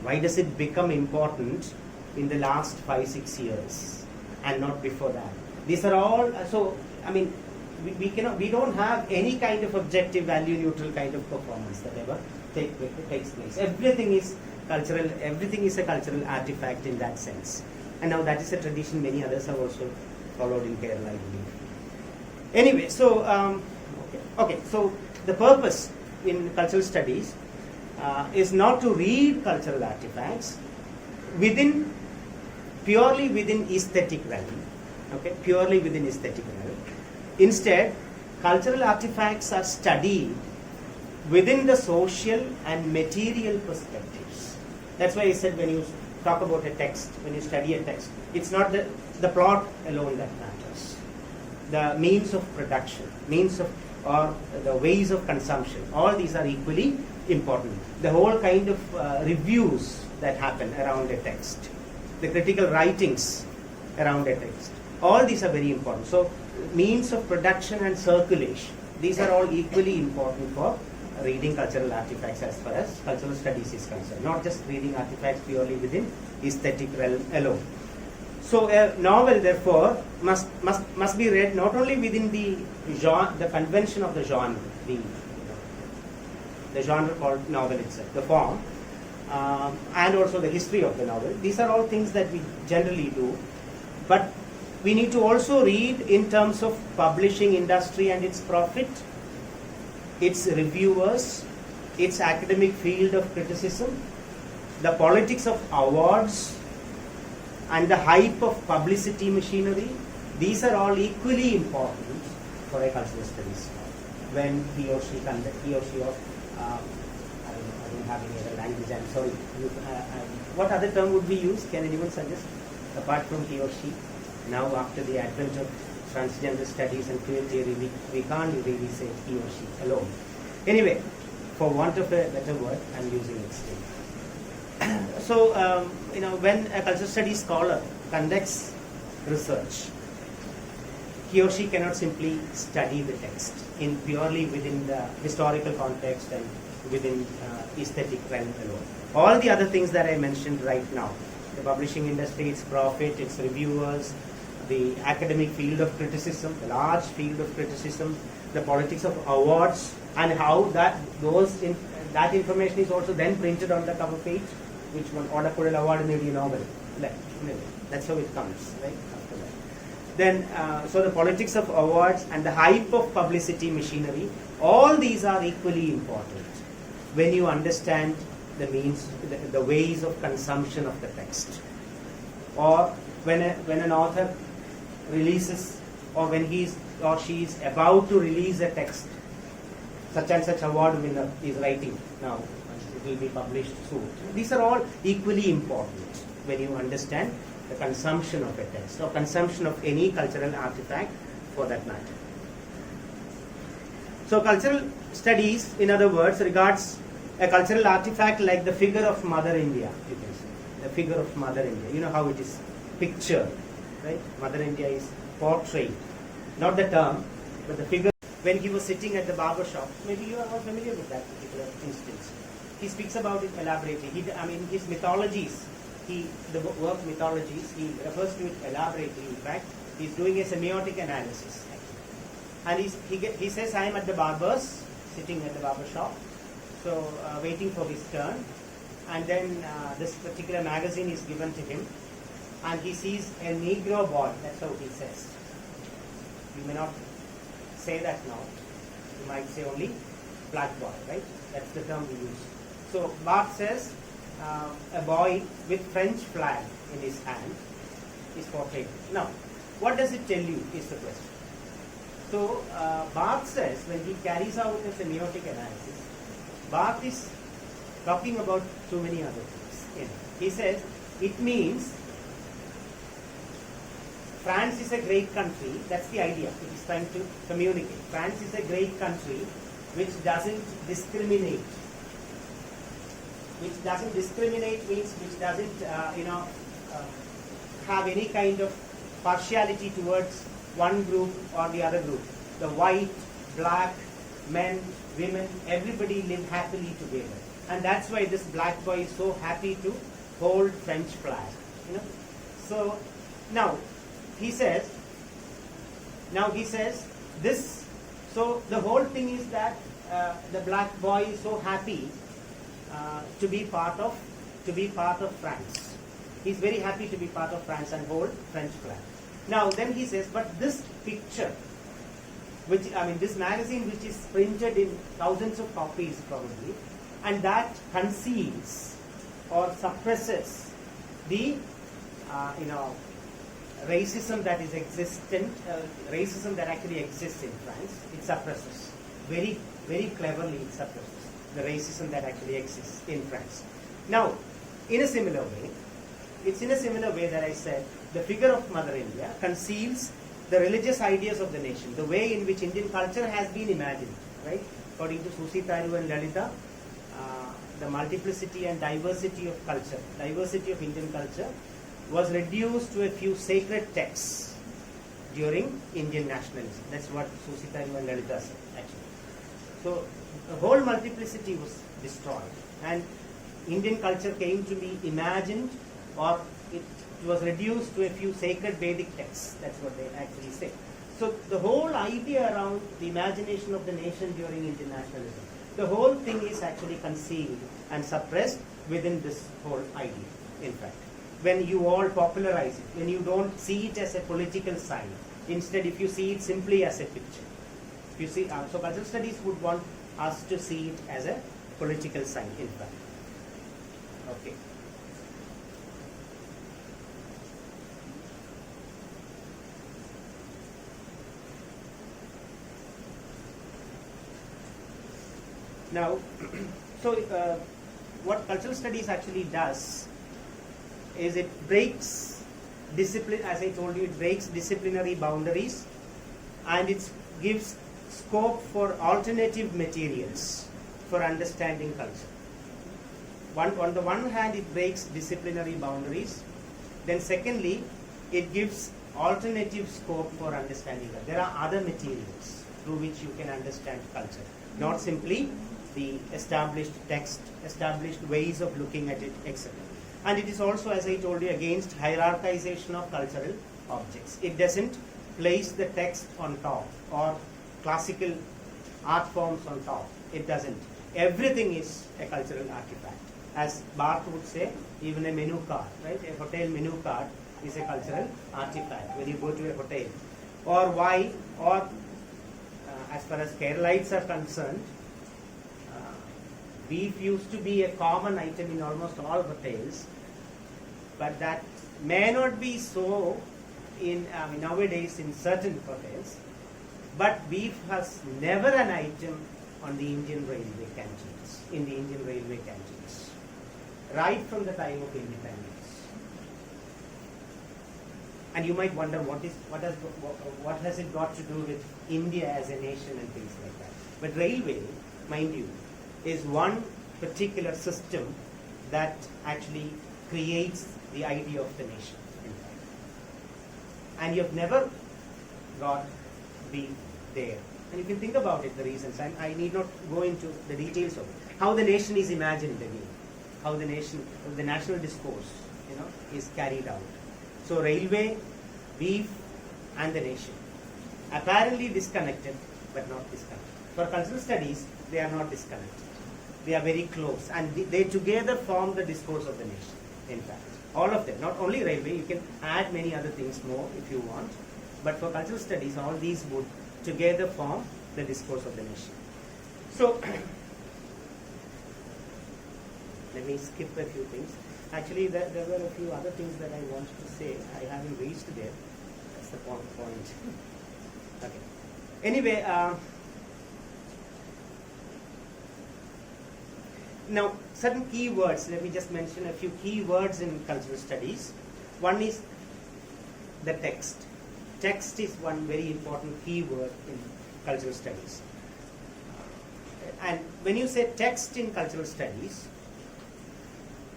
Why does it become important in the last 5-6 years and not before that? These are all, we don't have any kind of objective, value neutral kind of performance that ever takes place. Everything is cultural, everything is a cultural artifact in that sense. And now that is a tradition many others have also followed in Kerala, I believe. Anyway, so, so the purpose in cultural studies is not to read cultural artifacts within purely within aesthetic realm. Okay, purely within aesthetic realm. Instead, cultural artifacts are studied within the social and material perspectives. That's why I said when you talk about a text, when you study a text, it's not the plot alone that matters. The means of production, or the ways of consumption, all these are equally important. The whole kind of reviews that happen around a text, the critical writings around a text, all these are very important. So means of production and circulation, these are all equally important for reading cultural artifacts as far as cultural studies is concerned, not just reading artifacts purely within aesthetic realm alone. So a novel, therefore, must be read not only within the genre, the convention of the genre, the genre called novel itself, the form, and also the history of the novel. These are all things that we generally do, but we need to also read in terms of publishing industry and its profit, its reviewers, its academic field of criticism, the politics of awards, and the hype of publicity machinery. These are all equally important for a cultural studies when he or she or I don't have any other language, I'm sorry. What other term would we use? Can anyone suggest? Apart from he or she. Now after the advent of transgender studies and queer theory, we can't really say he or she alone. Anyway, for want of a better word, I'm using it still. So, when a cultural studies scholar conducts research, he or she cannot simply study the text in purely within the historical context and within aesthetic realm alone. All the other things that I mentioned right now, the publishing industry, its profit, its reviewers, the academic field of criticism, the large field of criticism, the politics of awards, and how that that information is also then printed on the cover page, which one order for an award in a novel. That's how it comes, right? After that. Then, so the politics of awards and the hype of publicity machinery, all these are equally important when you understand the means, the ways of consumption of the text. Or when an author releases, or when he or she is about to release a text, such and such award winner is writing now, it will be published soon. These are all equally important when you understand the consumption of a text or consumption of any cultural artifact for that matter. So cultural studies, in other words, regards a cultural artifact like the figure of Mother India, you can say. The figure of Mother India. You know how it is pictured, right? Mother India is portrayed. Not the term, but the figure. When he was sitting at the barber shop, maybe you are all familiar with that particular instance. He speaks about it elaborately. His mythologies, the work mythologies, he refers to it elaborately. In fact, he's doing a semiotic analysis. And he says, I am at the barber's, sitting at the barber shop, so waiting for his turn. And then this particular magazine is given to him, and he sees a Negro boy. That's how he says. You may not say that now. You might say only black boy, right? That's the term we use. So Barthes says a boy with French flag in his hand is portrayed. Now, what does it tell you is the question. So Barthes says, when he carries out a semiotic analysis, Barthes is talking about too many other things. He says it means France is a great country. That's the idea it is trying to communicate. France is a great country which doesn't discriminate. Which doesn't discriminate means which doesn't have any kind of partiality towards one group or the other group. The white, black, men, women, everybody live happily together. And that's why this black boy is so happy to hold French flag. So now he says this. So the whole thing is that the black boy is so happy to be part of France. He's very happy to be part of France and hold French flag. Now then he says, but this picture, this magazine which is printed in thousands of copies probably, and that conceals or suppresses the racism that is existent, racism that actually exists in France, it suppresses. Very, very cleverly it suppresses the racism that actually exists in France. Now, in a similar way, it's in a similar way that I said, the figure of Mother India conceals the religious ideas of the nation, the way in which Indian culture has been imagined, right? According to Susi Tharu and Lalita, the multiplicity and diversity of culture, diversity of Indian culture was reduced to a few sacred texts during Indian nationalism. That's what Susi Tharu and Lalita said, actually. So the whole multiplicity was destroyed, and Indian culture came to be imagined, or it was reduced to a few sacred Vedic texts. That's what they actually say. So the whole idea around the imagination of the nation during Indian nationalism, the whole thing is actually concealed and suppressed within this whole idea, in fact. When you all popularize it, when you don't see it as a political sign, instead if you see it simply as a picture. You see, so cultural studies would want us to see it as a political sign, in fact. Okay. Now, so what cultural studies actually does is it breaks discipline, as I told you, it breaks disciplinary boundaries, and it gives scope for alternative materials for understanding culture. On the one hand, it breaks disciplinary boundaries. Then secondly, it gives alternative scope for understanding culture. There are other materials through which you can understand culture, not simply the established text, established ways of looking at it, etc. And it is also, as I told you, against hierarchization of cultural objects. It doesn't place the text on top or classical art forms on top. It doesn't. Everything is a cultural artifact. As Barth would say, even a menu card, right? A hotel menu card is a cultural artifact when you go to a hotel. Or why, or as far as Keralites are concerned, beef used to be a common item in almost all hotels, but that may not be so in nowadays in certain hotels. But beef was never an item on the Indian railway canteens, in the Indian railway canteens, right from the time of independence. And you might wonder what has it got to do with India as a nation and things like that. But railway, mind you, is one particular system that actually creates the idea of the nation, in fact. And you've never got beef there. And you can think about it, the reasons. And I need not go into the details of it. How the nation is imagined again. How the nation, the national discourse, is carried out. So railway, beef, and the nation. Apparently disconnected, but not disconnected. For cultural studies, they are not disconnected. They are very close, and they together form the discourse of the nation, in fact. All of them, not only railway, you can add many other things more if you want, but for cultural studies, all these would together form the discourse of the nation. So, let me skip a few things. Actually, there were a few other things that I wanted to say. I haven't reached there. That's the point. Okay. Anyway, now, certain key words, let me just mention a few key words in cultural studies. One is the text. Text is one very important key word in cultural studies. And when you say text in cultural studies,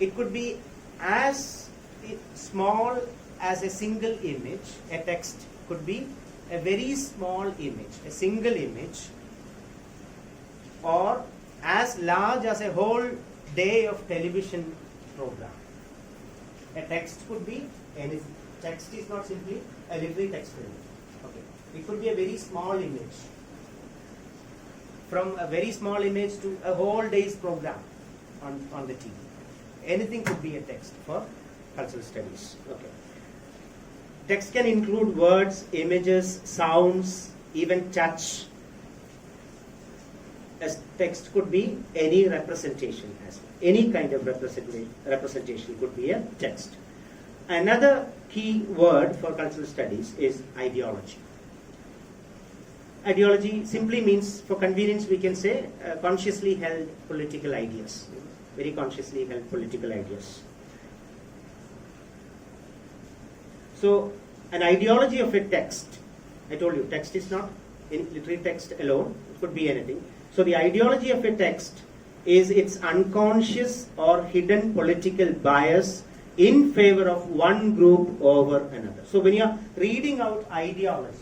it could be as small as a single image. A text could be a very small image, a single image, or as large as a whole day of television program. A text could be any text is not simply a literary text. Okay. It could be a very small image. From a very small image to a whole day's program on the TV. Anything could be a text for cultural studies. Okay. Text can include words, images, sounds, even touch. A text could be any representation as well. Any kind of representation could be a text. Another key word for cultural studies is ideology. Ideology simply means, for convenience we can say, consciously held political ideas, very consciously held political ideas. So an ideology of a text, I told you text is not in literary text alone, it could be anything. So the ideology of a text is its unconscious or hidden political bias in favor of one group over another. So when you are reading out ideology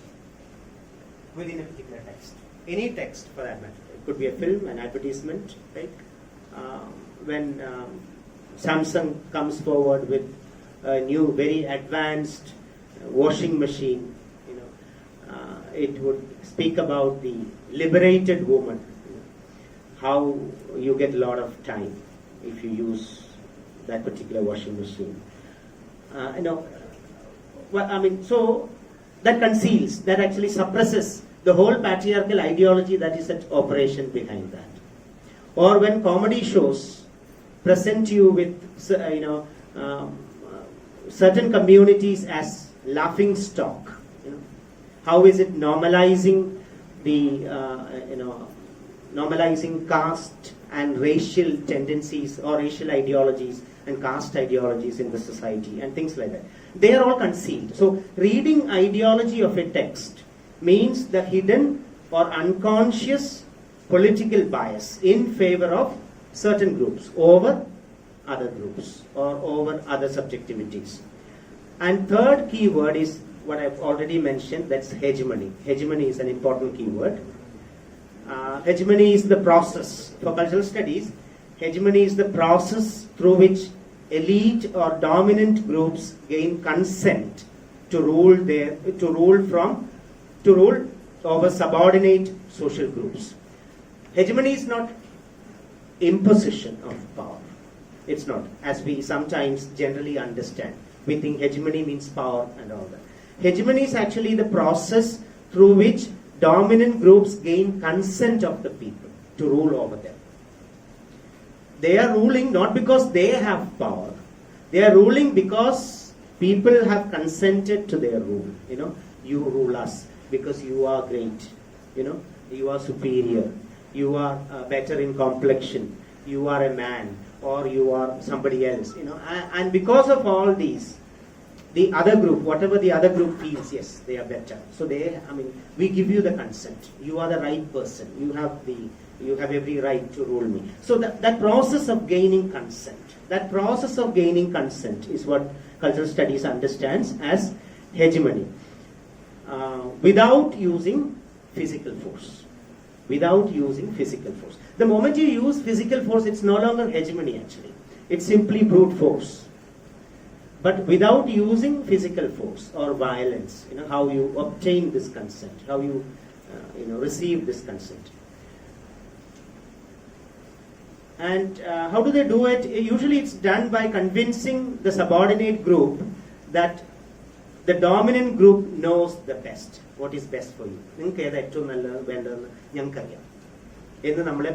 within a particular text, any text for that matter, it could be a film, an advertisement, right? When Samsung comes forward with a new, very advanced washing machine, it would speak about the liberated woman, how you get a lot of time if you use that particular washing machine. So that conceals, that actually suppresses the whole patriarchal ideology that is at operation behind that. Or when comedy shows present you with, certain communities as laughing stock, how is it normalizing the, normalizing caste and racial tendencies or racial ideologies and caste ideologies in the society and things like that. They are all concealed. So reading ideology of a text means the hidden or unconscious political bias in favor of certain groups over other groups or over other subjectivities. And third key word is what I've already mentioned, that's hegemony. Hegemony is an important key word. Hegemony is the process. For cultural studies, hegemony is the process through which elite or dominant groups gain consent to rule over subordinate social groups. Hegemony is not imposition of power. It's not, as we sometimes generally understand. We think hegemony means power and all that. Hegemony is actually the process through which dominant groups gain consent of the people to rule over them. They are ruling not because they have power. They are ruling because people have consented to their rule. You rule us because you are great. You are superior. You are better in complexion. You are a man, or you are somebody else. And because of all these, the other group, whatever the other group feels, yes, they are better. So we give you the consent. You are the right person. You have every right to rule me. So that process of gaining consent, is what cultural studies understands as hegemony. Without using physical force. The moment you use physical force, it's no longer hegemony actually. It's simply brute force. But without using physical force or violence, how you obtain this consent, how you, receive this consent. And how do they do it? Usually it's done by convincing the subordinate group that the dominant group knows the best. What is best for you? നിങ്ങൾക്ക് ഏതാ ഏറ്റവും നല്ലത് വേണ്ടതെന്ന് ഞങ്ങൾക്കറിയാം എന്ന് നമ്മളെ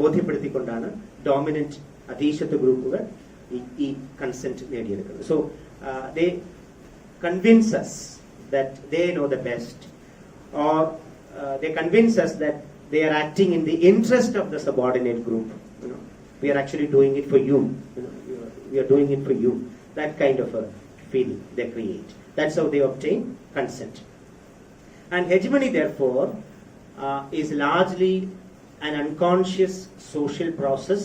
ബോധ്യപ്പെടുത്തിക്കൊണ്ടാണ് dominant അധീശത്വ ഗ്രൂപ്പുകൾ ഈ consent നേടിയെടുക്കുന്നത്. So they convince us that they know the best, or they convince us that they are acting in the interest of the subordinate group. We are actually doing it for you. We are doing it for you. That kind of a feeling they create. That's how they obtain consent. And hegemony, therefore, is largely an unconscious social process,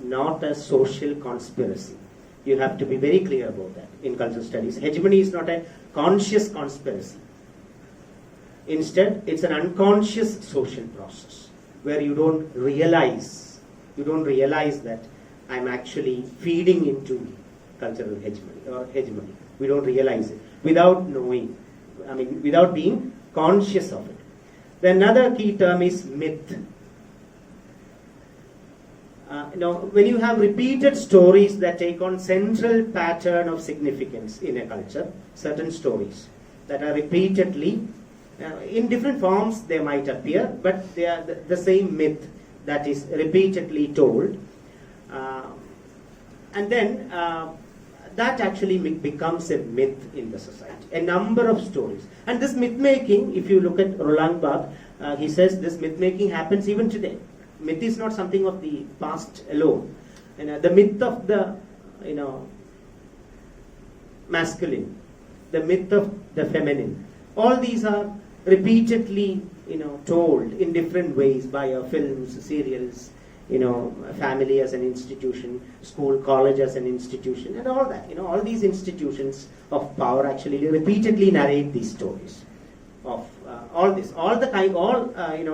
not a social conspiracy. You have to be very clear about that in cultural studies. Hegemony is not a conscious conspiracy. Instead, it's an unconscious social process where you don't realize that I'm actually feeding into cultural hegemony or hegemony. We don't realize it without knowing, without being conscious of it. The another key term is myth. When you have repeated stories that take on central pattern of significance in a culture, certain stories that are repeatedly, in different forms they might appear, but they are the same myth that is repeatedly told. And then that actually becomes a myth in the society. A number of stories. And this myth making, if you look at Roland Barthes, he says this myth making happens even today. Myth is not something of the past alone. The myth of the masculine, the myth of the feminine, all these are repeatedly told in different ways by films, serials, family as an institution, school, college as an institution, and all that. All these institutions of power actually repeatedly narrate these stories of all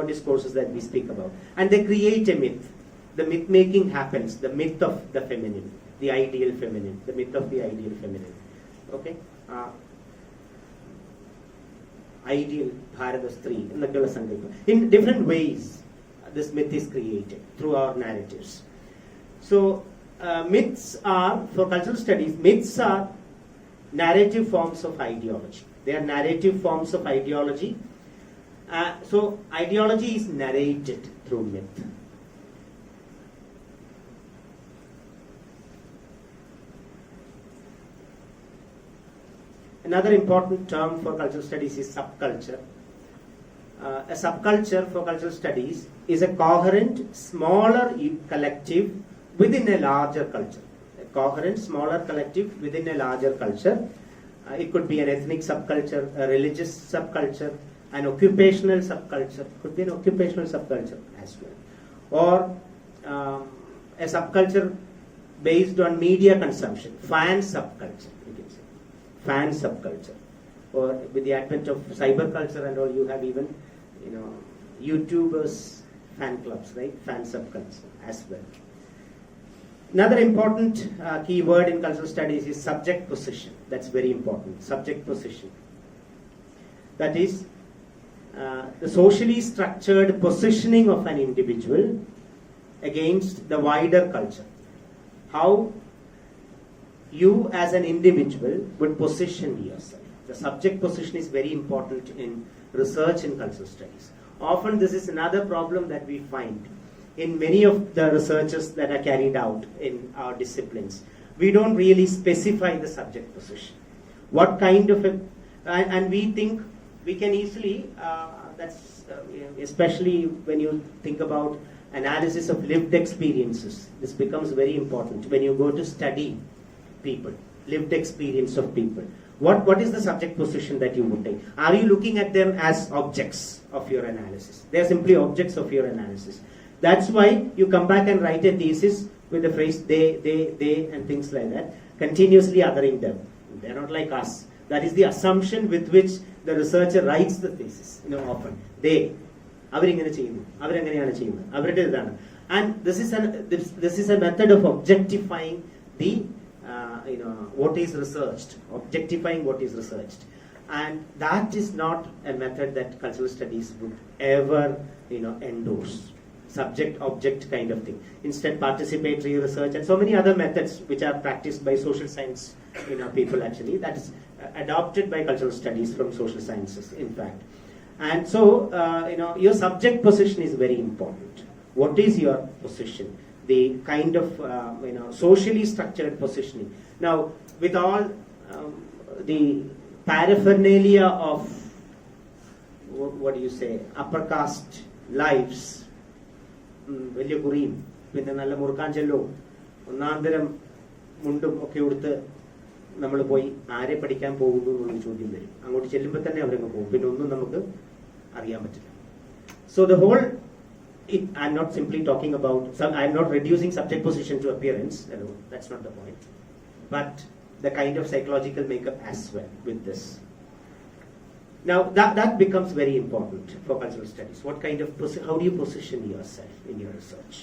discourses that we speak about, and they create a myth. The myth making happens. The myth of the feminine, the ideal feminine, the myth of the ideal feminine. Okay, ideal Bharata Stree എന്നൊക്കെയുള്ള സങ്കല്പം. In different ways, this myth is created through our narratives. So, myths are, for cultural studies, myths are narrative forms of ideology. They are narrative forms of ideology. So, ideology is narrated through myth. Another important term for cultural studies is subculture. A subculture for cultural studies is a coherent, smaller collective within a larger culture. A coherent, smaller collective within a larger culture. It could be an ethnic subculture, a religious subculture, an occupational subculture. Could be an occupational subculture as well. Or a subculture based on media consumption. Fan subculture, you can say. Fan subculture. Or with the advent of cyber culture and all, you have even YouTubers fan clubs, right? Fan subculture as well. Another important key word in cultural studies is subject position. That's very important. Subject position. That is the socially structured positioning of an individual against the wider culture. How you as an individual would position yourself. The subject position is very important in research in cultural studies. Often this is another problem that we find in many of the researches that are carried out in our disciplines. We don't really specify the subject position. What kind of and we think we can easily, especially when you think about analysis of lived experiences, this becomes very important when you go to study people, lived experience of people. What is the subject position that you would take? Are you looking at them as objects of your analysis? They are simply objects of your analysis. That's why you come back and write a thesis with the phrase they and things like that, continuously othering them. They're not like us. That is the assumption with which the researcher writes the thesis. Often they, അവരിങ്ങനെ ചെയ്യുന്നു, അവരെങ്ങനെയാണ് ചെയ്യുന്നത്, അവരുടെ ഇതാണ്. And this is a method of objectifying the what is researched, objectifying what is researched, and that is not a method that cultural studies would ever endorse. Subject object kind of thing. Instead, participatory research and so many other methods which are practiced by social science people actually, that is adopted by cultural studies from social sciences in fact. And so your subject position is very important. What is your position? The kind of socially structured positioning. Now, with all the paraphernalia of what do you say, upper caste lives, വലിയ കുറിയും പിന്നെ നല്ല മുറുക്കാഞ്ചെല്ലോ ഒന്നാന്തരം മുണ്ടും ഒക്കെ ഉടുത്ത് നമ്മൾ പോയി ആരെ പഠിക്കാൻ പോകുന്നു എന്നൊരു ചോദ്യം വരും. അങ്ങോട്ട് ചെല്ലുമ്പോൾ തന്നെ അവരങ്ങ് പോകും, പിന്നെ ഒന്നും നമുക്ക് അറിയാൻ പറ്റില്ല. So the whole, I'm not simply talking about, I'm not reducing subject position to appearance, that's not the point, but the kind of psychological makeup as well with this. Now that becomes very important for cultural studies. What kind of how do you position yourself in your research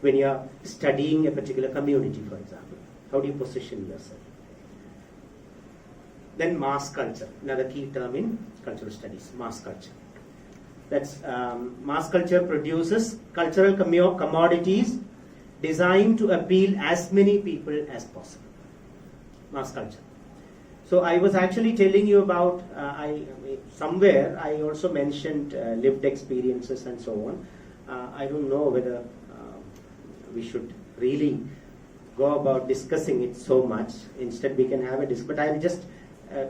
when you are studying a particular community, for example? How do you position yourself? Then mass culture, another key term in cultural studies, mass culture. That's mass culture produces cultural commodities designed to appeal as many people as possible. Mass culture. So I was actually telling you about, somewhere I also mentioned lived experiences and so on. I don't know whether we should really go about discussing it so much. Instead, we can have a discussion. But I'll just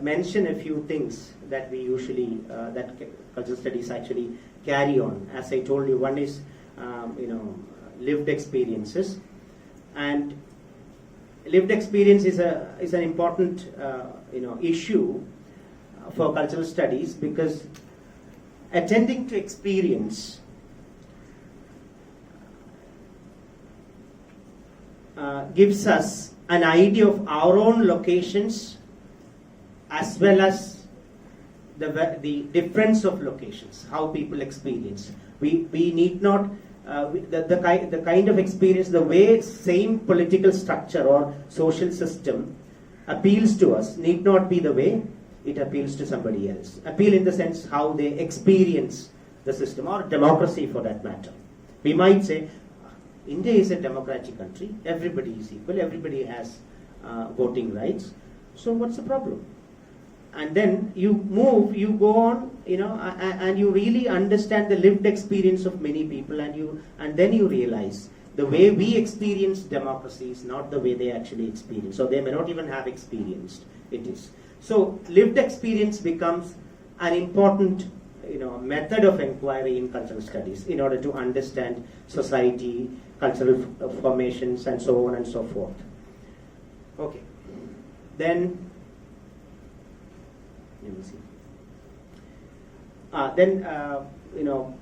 mention a few things that we usually, that cultural studies actually carry on. As I told you, one is, lived experiences. And lived experience is an important, issue for cultural studies, because attending to experience gives us an idea of our own locations, as well as the difference of locations, how people experience. We need not, the kind of experience, the way same political structure or social system appeals to us need not be the way it appeals to somebody else. Appeal in the sense how they experience the system, or democracy for that matter. We might say, India is a democratic country, everybody is equal, everybody has voting rights, so what's the problem? And then you move, you go on, and you really understand the lived experience of many people, and then you realize the way we experience democracy is not the way they actually experience, so they may not even have experienced it is. So lived experience becomes an important method of inquiry in cultural studies in order to understand society, cultural formations, and so on and so forth. Okay. Then, let me see.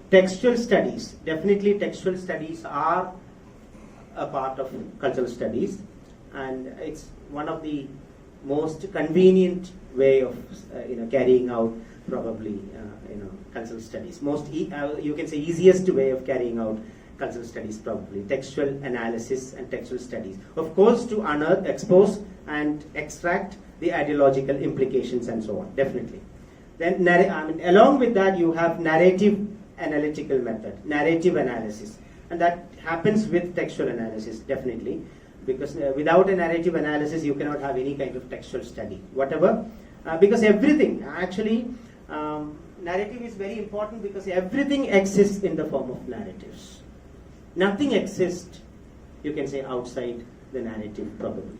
Textual studies. Definitely textual studies are a part of cultural studies, and it's one of the most convenient way of carrying out probably cultural studies. You can say easiest way of carrying out cultural studies, probably textual analysis and textual studies, of course, to unearth, expose and extract the ideological implications and so on, definitely. Then along with that, you have narrative analytical method, narrative analysis, and that happens with textual analysis, definitely, because without a narrative analysis you cannot have any kind of textual study whatever, because everything actually, narrative is very important, because everything exists in the form of narratives. Nothing exists, you can say, outside the narrative, probably.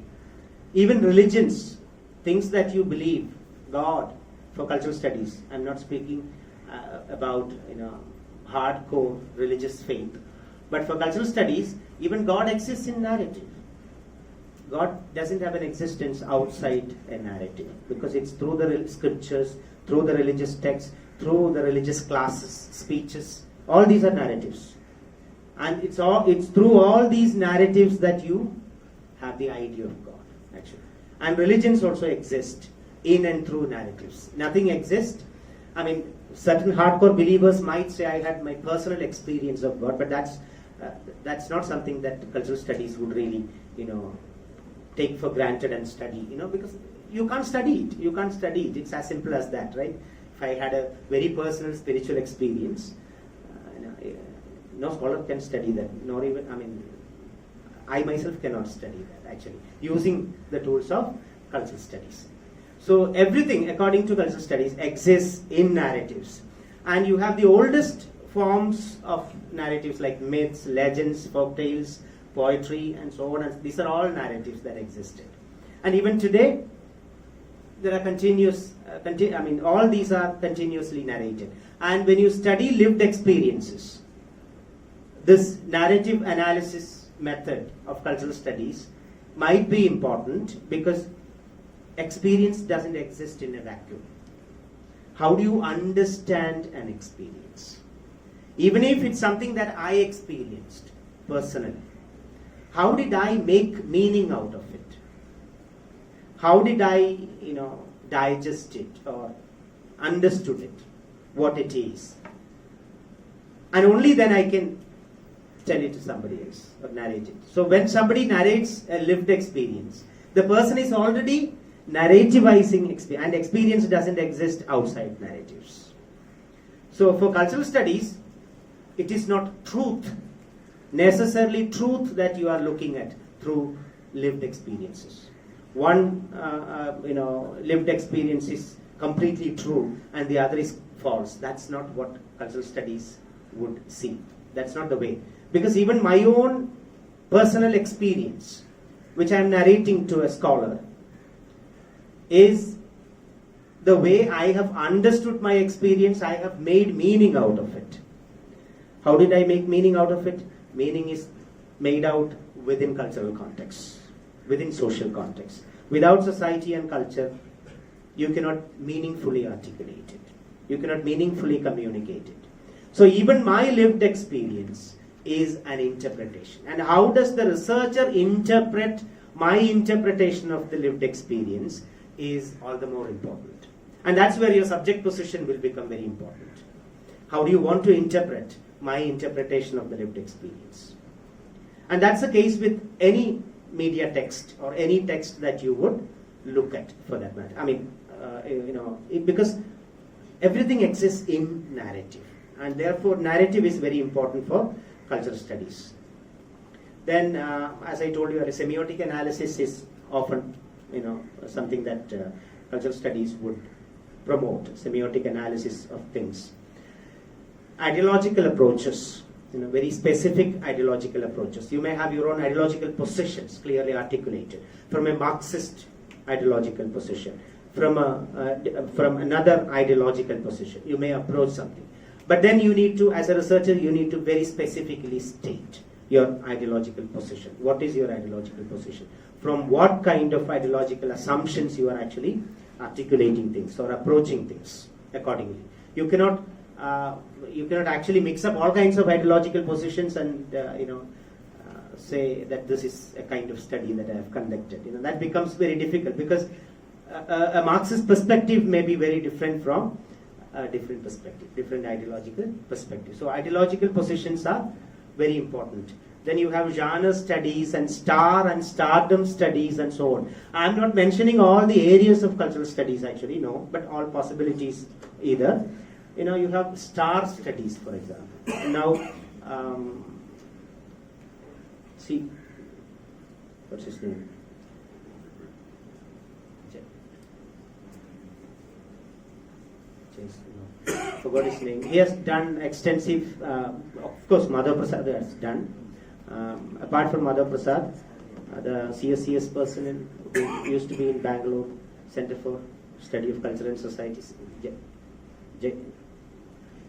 Even religions, things that you believe, God, for cultural studies, I'm not speaking about hardcore religious faith, but for cultural studies, even God exists in narrative. God doesn't have an existence outside a narrative, because it's through the scriptures, through the religious texts, through the religious classes, speeches. All these are narratives, and it's through all these narratives that you have the idea of God, actually. And religions also exist in and through narratives. Nothing exists. I mean, certain hardcore believers might say, I had my personal experience of God, but that's not something that cultural studies would really take for granted and study, because you can't study it. You can't study it. It's as simple as that, right? If I had a very personal spiritual experience, no scholar can study that, nor even, I myself cannot study that, actually, using the tools of cultural studies. So everything, according to cultural studies, exists in narratives. And you have the oldest forms of narratives like myths, legends, folktales, poetry, and so on. And these are all narratives that existed. And even today, there are continuous, all these are continuously narrated. And when you study lived experiences, this narrative analysis method of cultural studies might be important, because experience doesn't exist in a vacuum. How do you understand an experience? Even if it's something that I experienced personally, how did I make meaning out of it? How did I, digest it or understood it, what it is? And only then I can tell it to somebody else or narrate it. So when somebody narrates a lived experience, the person is already narrativizing experience, and experience doesn't exist outside narratives. So for cultural studies, it is not necessarily truth that you are looking at through lived experiences. One lived experience is completely true and the other is false. That's not what cultural studies would see. That's not the way. Because even my own personal experience which I am narrating to a scholar, is the way I have understood my experience. I have made meaning out of it. How did I make meaning out of it? Meaning is made out within cultural context, within social context. Without society and culture, you cannot meaningfully articulate it. You cannot meaningfully communicate it. So even my lived experience is an interpretation. And how does the researcher interpret my interpretation of the lived experience is all the more important. And that's where your subject position will become very important. How do you want to interpret my interpretation of the lived experience? And that's the case with any media text or any text that you would look at, for that matter. I mean, because everything exists in narrative, and therefore narrative is very important for cultural studies. Then, as I told you, a semiotic analysis is often, something that cultural studies would promote, semiotic analysis of things. Ideological approaches, very specific ideological approaches. You may have your own ideological positions clearly articulated from a Marxist ideological position, from another ideological position. You may approach something. But then you need to, as a researcher, you need to very specifically state your ideological position. What is your ideological position? From what kind of ideological assumptions you are actually articulating things or approaching things accordingly. You cannot actually mix up all kinds of ideological positions and say that this is a kind of study that I have conducted. That becomes very difficult, because a Marxist perspective may be very different from a different perspective, different ideological perspective. So ideological positions are very important. Then you have genre studies and star and stardom studies and so on. I'm not mentioning all the areas of cultural studies actually, no, but all possibilities either. You have star studies, for example. Now, see, what's his name? Forgot his name. He has done extensive, of course, Madhav Prasad has done. Apart from Madhav Prasad, the CSCS person who used to be in Bangalore, Center for Study of Culture and Societies.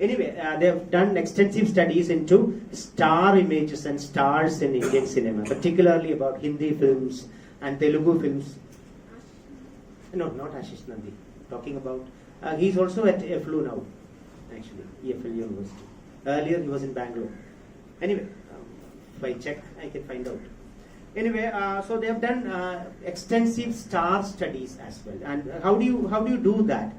Anyway, they have done extensive studies into star images and stars in Indian cinema, particularly about Hindi films and Telugu films. No, not Ashish Nandi. Talking about, he's also at EFLU now, actually, EFL University. Earlier he was in Bangalore. Anyway, if I check, I can find out. Anyway, so they have done extensive star studies as well. And how do you do that?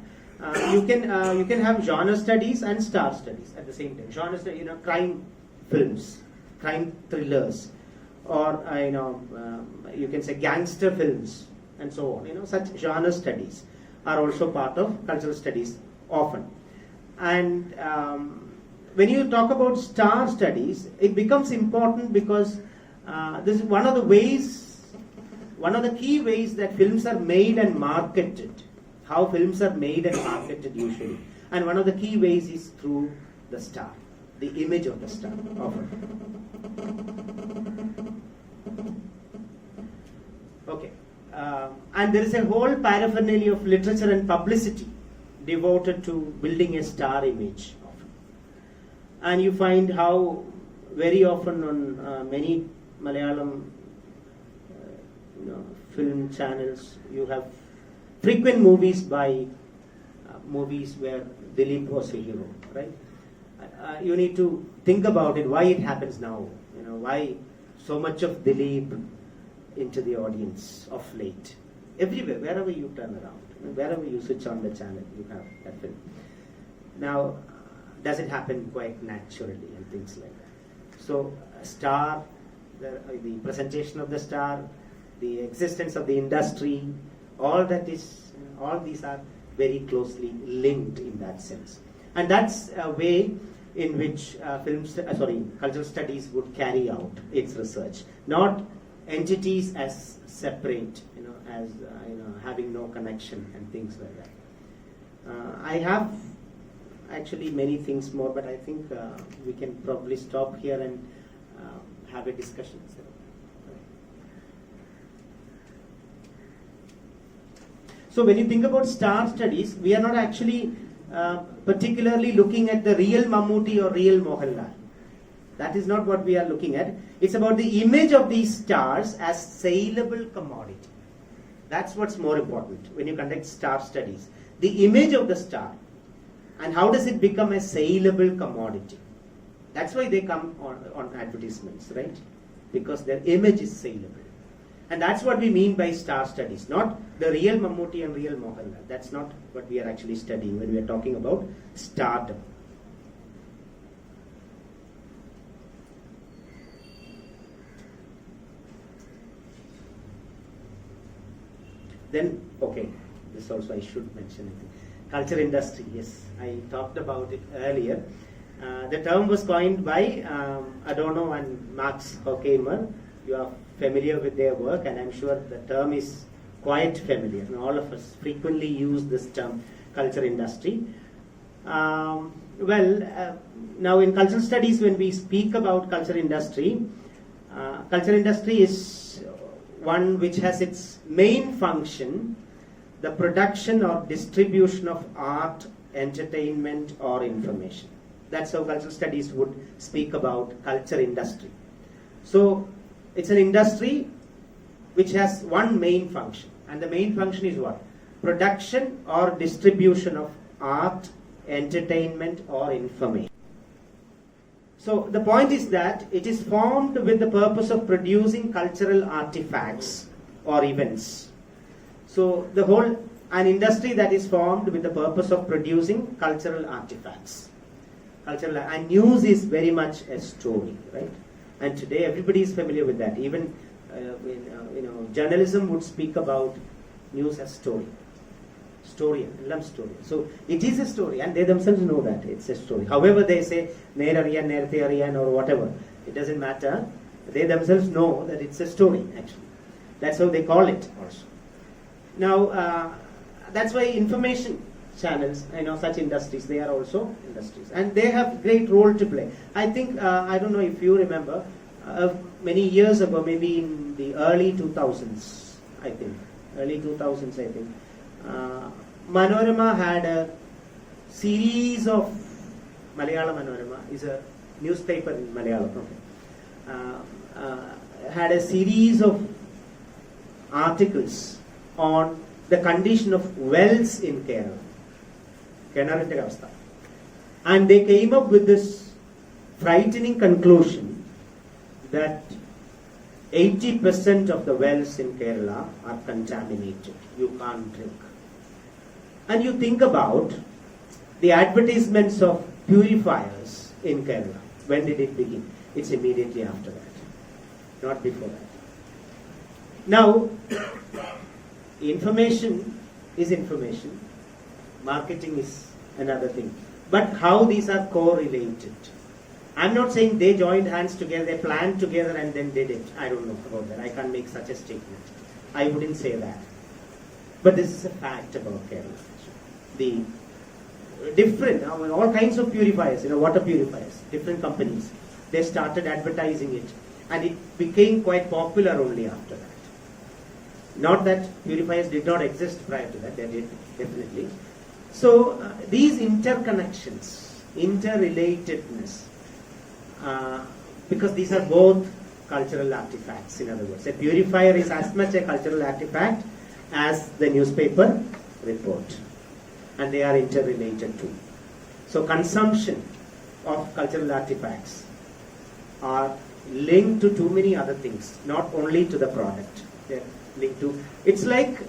You can have genre studies and star studies at the same time. Genre studies, crime films, crime thrillers, or you can say gangster films and so on. Such genre studies are also part of cultural studies often. And when you talk about star studies, it becomes important because this is one of the key ways that films are made and marketed. How films are made and marketed usually. And one of the key ways is through the star, the image of the star often. Okay. And there is a whole paraphernalia of literature and publicity devoted to building a star image often. And you find how very often on many Malayalam film channels you have frequent movies by movies where Dilip was a hero, right? You need to think about it, why it happens now. Why so much of Dilip into the audience of late. Everywhere, wherever you turn around, wherever you switch on the channel, you have that film. Now, does it happen quite naturally and things like that? So, a star, the presentation of the star, the existence of the industry, all these are very closely linked in that sense. And that's a way in which cultural studies would carry out its research. Not entities as separate, as having no connection and things like that. I have actually many things more, but I think we can probably stop here and have a discussion. So when you think about star studies, we are not actually particularly looking at the real Mammootty or real Mohanlal. That is not what we are looking at. It's about the image of these stars as saleable commodity. That's what's more important when you conduct star studies. The image of the star and how does it become a saleable commodity. That's why they come on advertisements, right? Because their image is saleable. And that's what we mean by star studies, not the real Mammootty and real Mohanlal. That's not what we are actually studying when we are talking about stardom. Then, okay, this also I should mention it. Culture industry, yes, I talked about it earlier. The term was coined by Adorno and Max Horkheimer. You are familiar with their work, and I'm sure the term is quite familiar. And all of us frequently use this term, culture industry. Now in cultural studies, when we speak about culture industry is one which has its main function, the production or distribution of art, entertainment, or information. That's how cultural studies would speak about culture industry. So it's an industry which has one main function, and the main function is what? Production or distribution of art, entertainment, or information. So the point is that it is formed with the purpose of producing cultural artifacts or events. So an industry that is formed with the purpose of producing cultural artifacts. And news is very much a story, right? And today everybody is familiar with that. Even journalism would speak about news as story. Story. So it is a story, and they themselves know that it's a story. However, they say Nerariyan, Nerthariyan, or whatever, it doesn't matter. They themselves know that it's a story, actually. That's how they call it also. Now, that's why information channels, such industries, they are also industries, and they have great role to play. I think, I don't know if you remember, many years ago, maybe in the early 2000s, I think, Manorama had a series of, Malayalam Manorama is a newspaper in Malayalam, had a series of articles on the condition of wells in Kerala. And they came up with this frightening conclusion that 80% of the wells in Kerala are contaminated. You can't drink. And you think about the advertisements of purifiers in Kerala. When did it begin? It's immediately after that, not before that. Now, information is information. Marketing is another thing. But how these are correlated? I'm not saying they joined hands together, they planned together and then did it. I don't know about that. I can't make such a statement. I wouldn't say that. But this is a fact about Kerala. The different, all kinds of purifiers, water purifiers, different companies, they started advertising it. And it became quite popular only after that. Not that purifiers did not exist prior to that, they did, definitely. So these interconnections, interrelatedness, because these are both cultural artifacts, in other words. A purifier is as much a cultural artifact as the newspaper report. And they are interrelated too. So consumption of cultural artifacts are linked to too many other things, not only to the product. They're linked to, it's like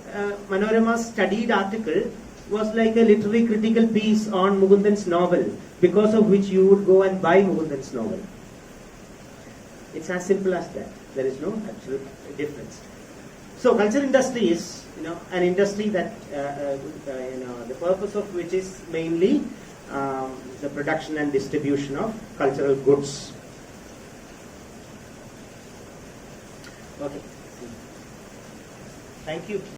Manorama's studied article was like a literary critical piece on Mukundan's novel, because of which you would go and buy Mukundan's novel. It's as simple as that. There is no absolute difference. So culture industry is, an industry that, the purpose of which is mainly the production and distribution of cultural goods. Okay. Thank you.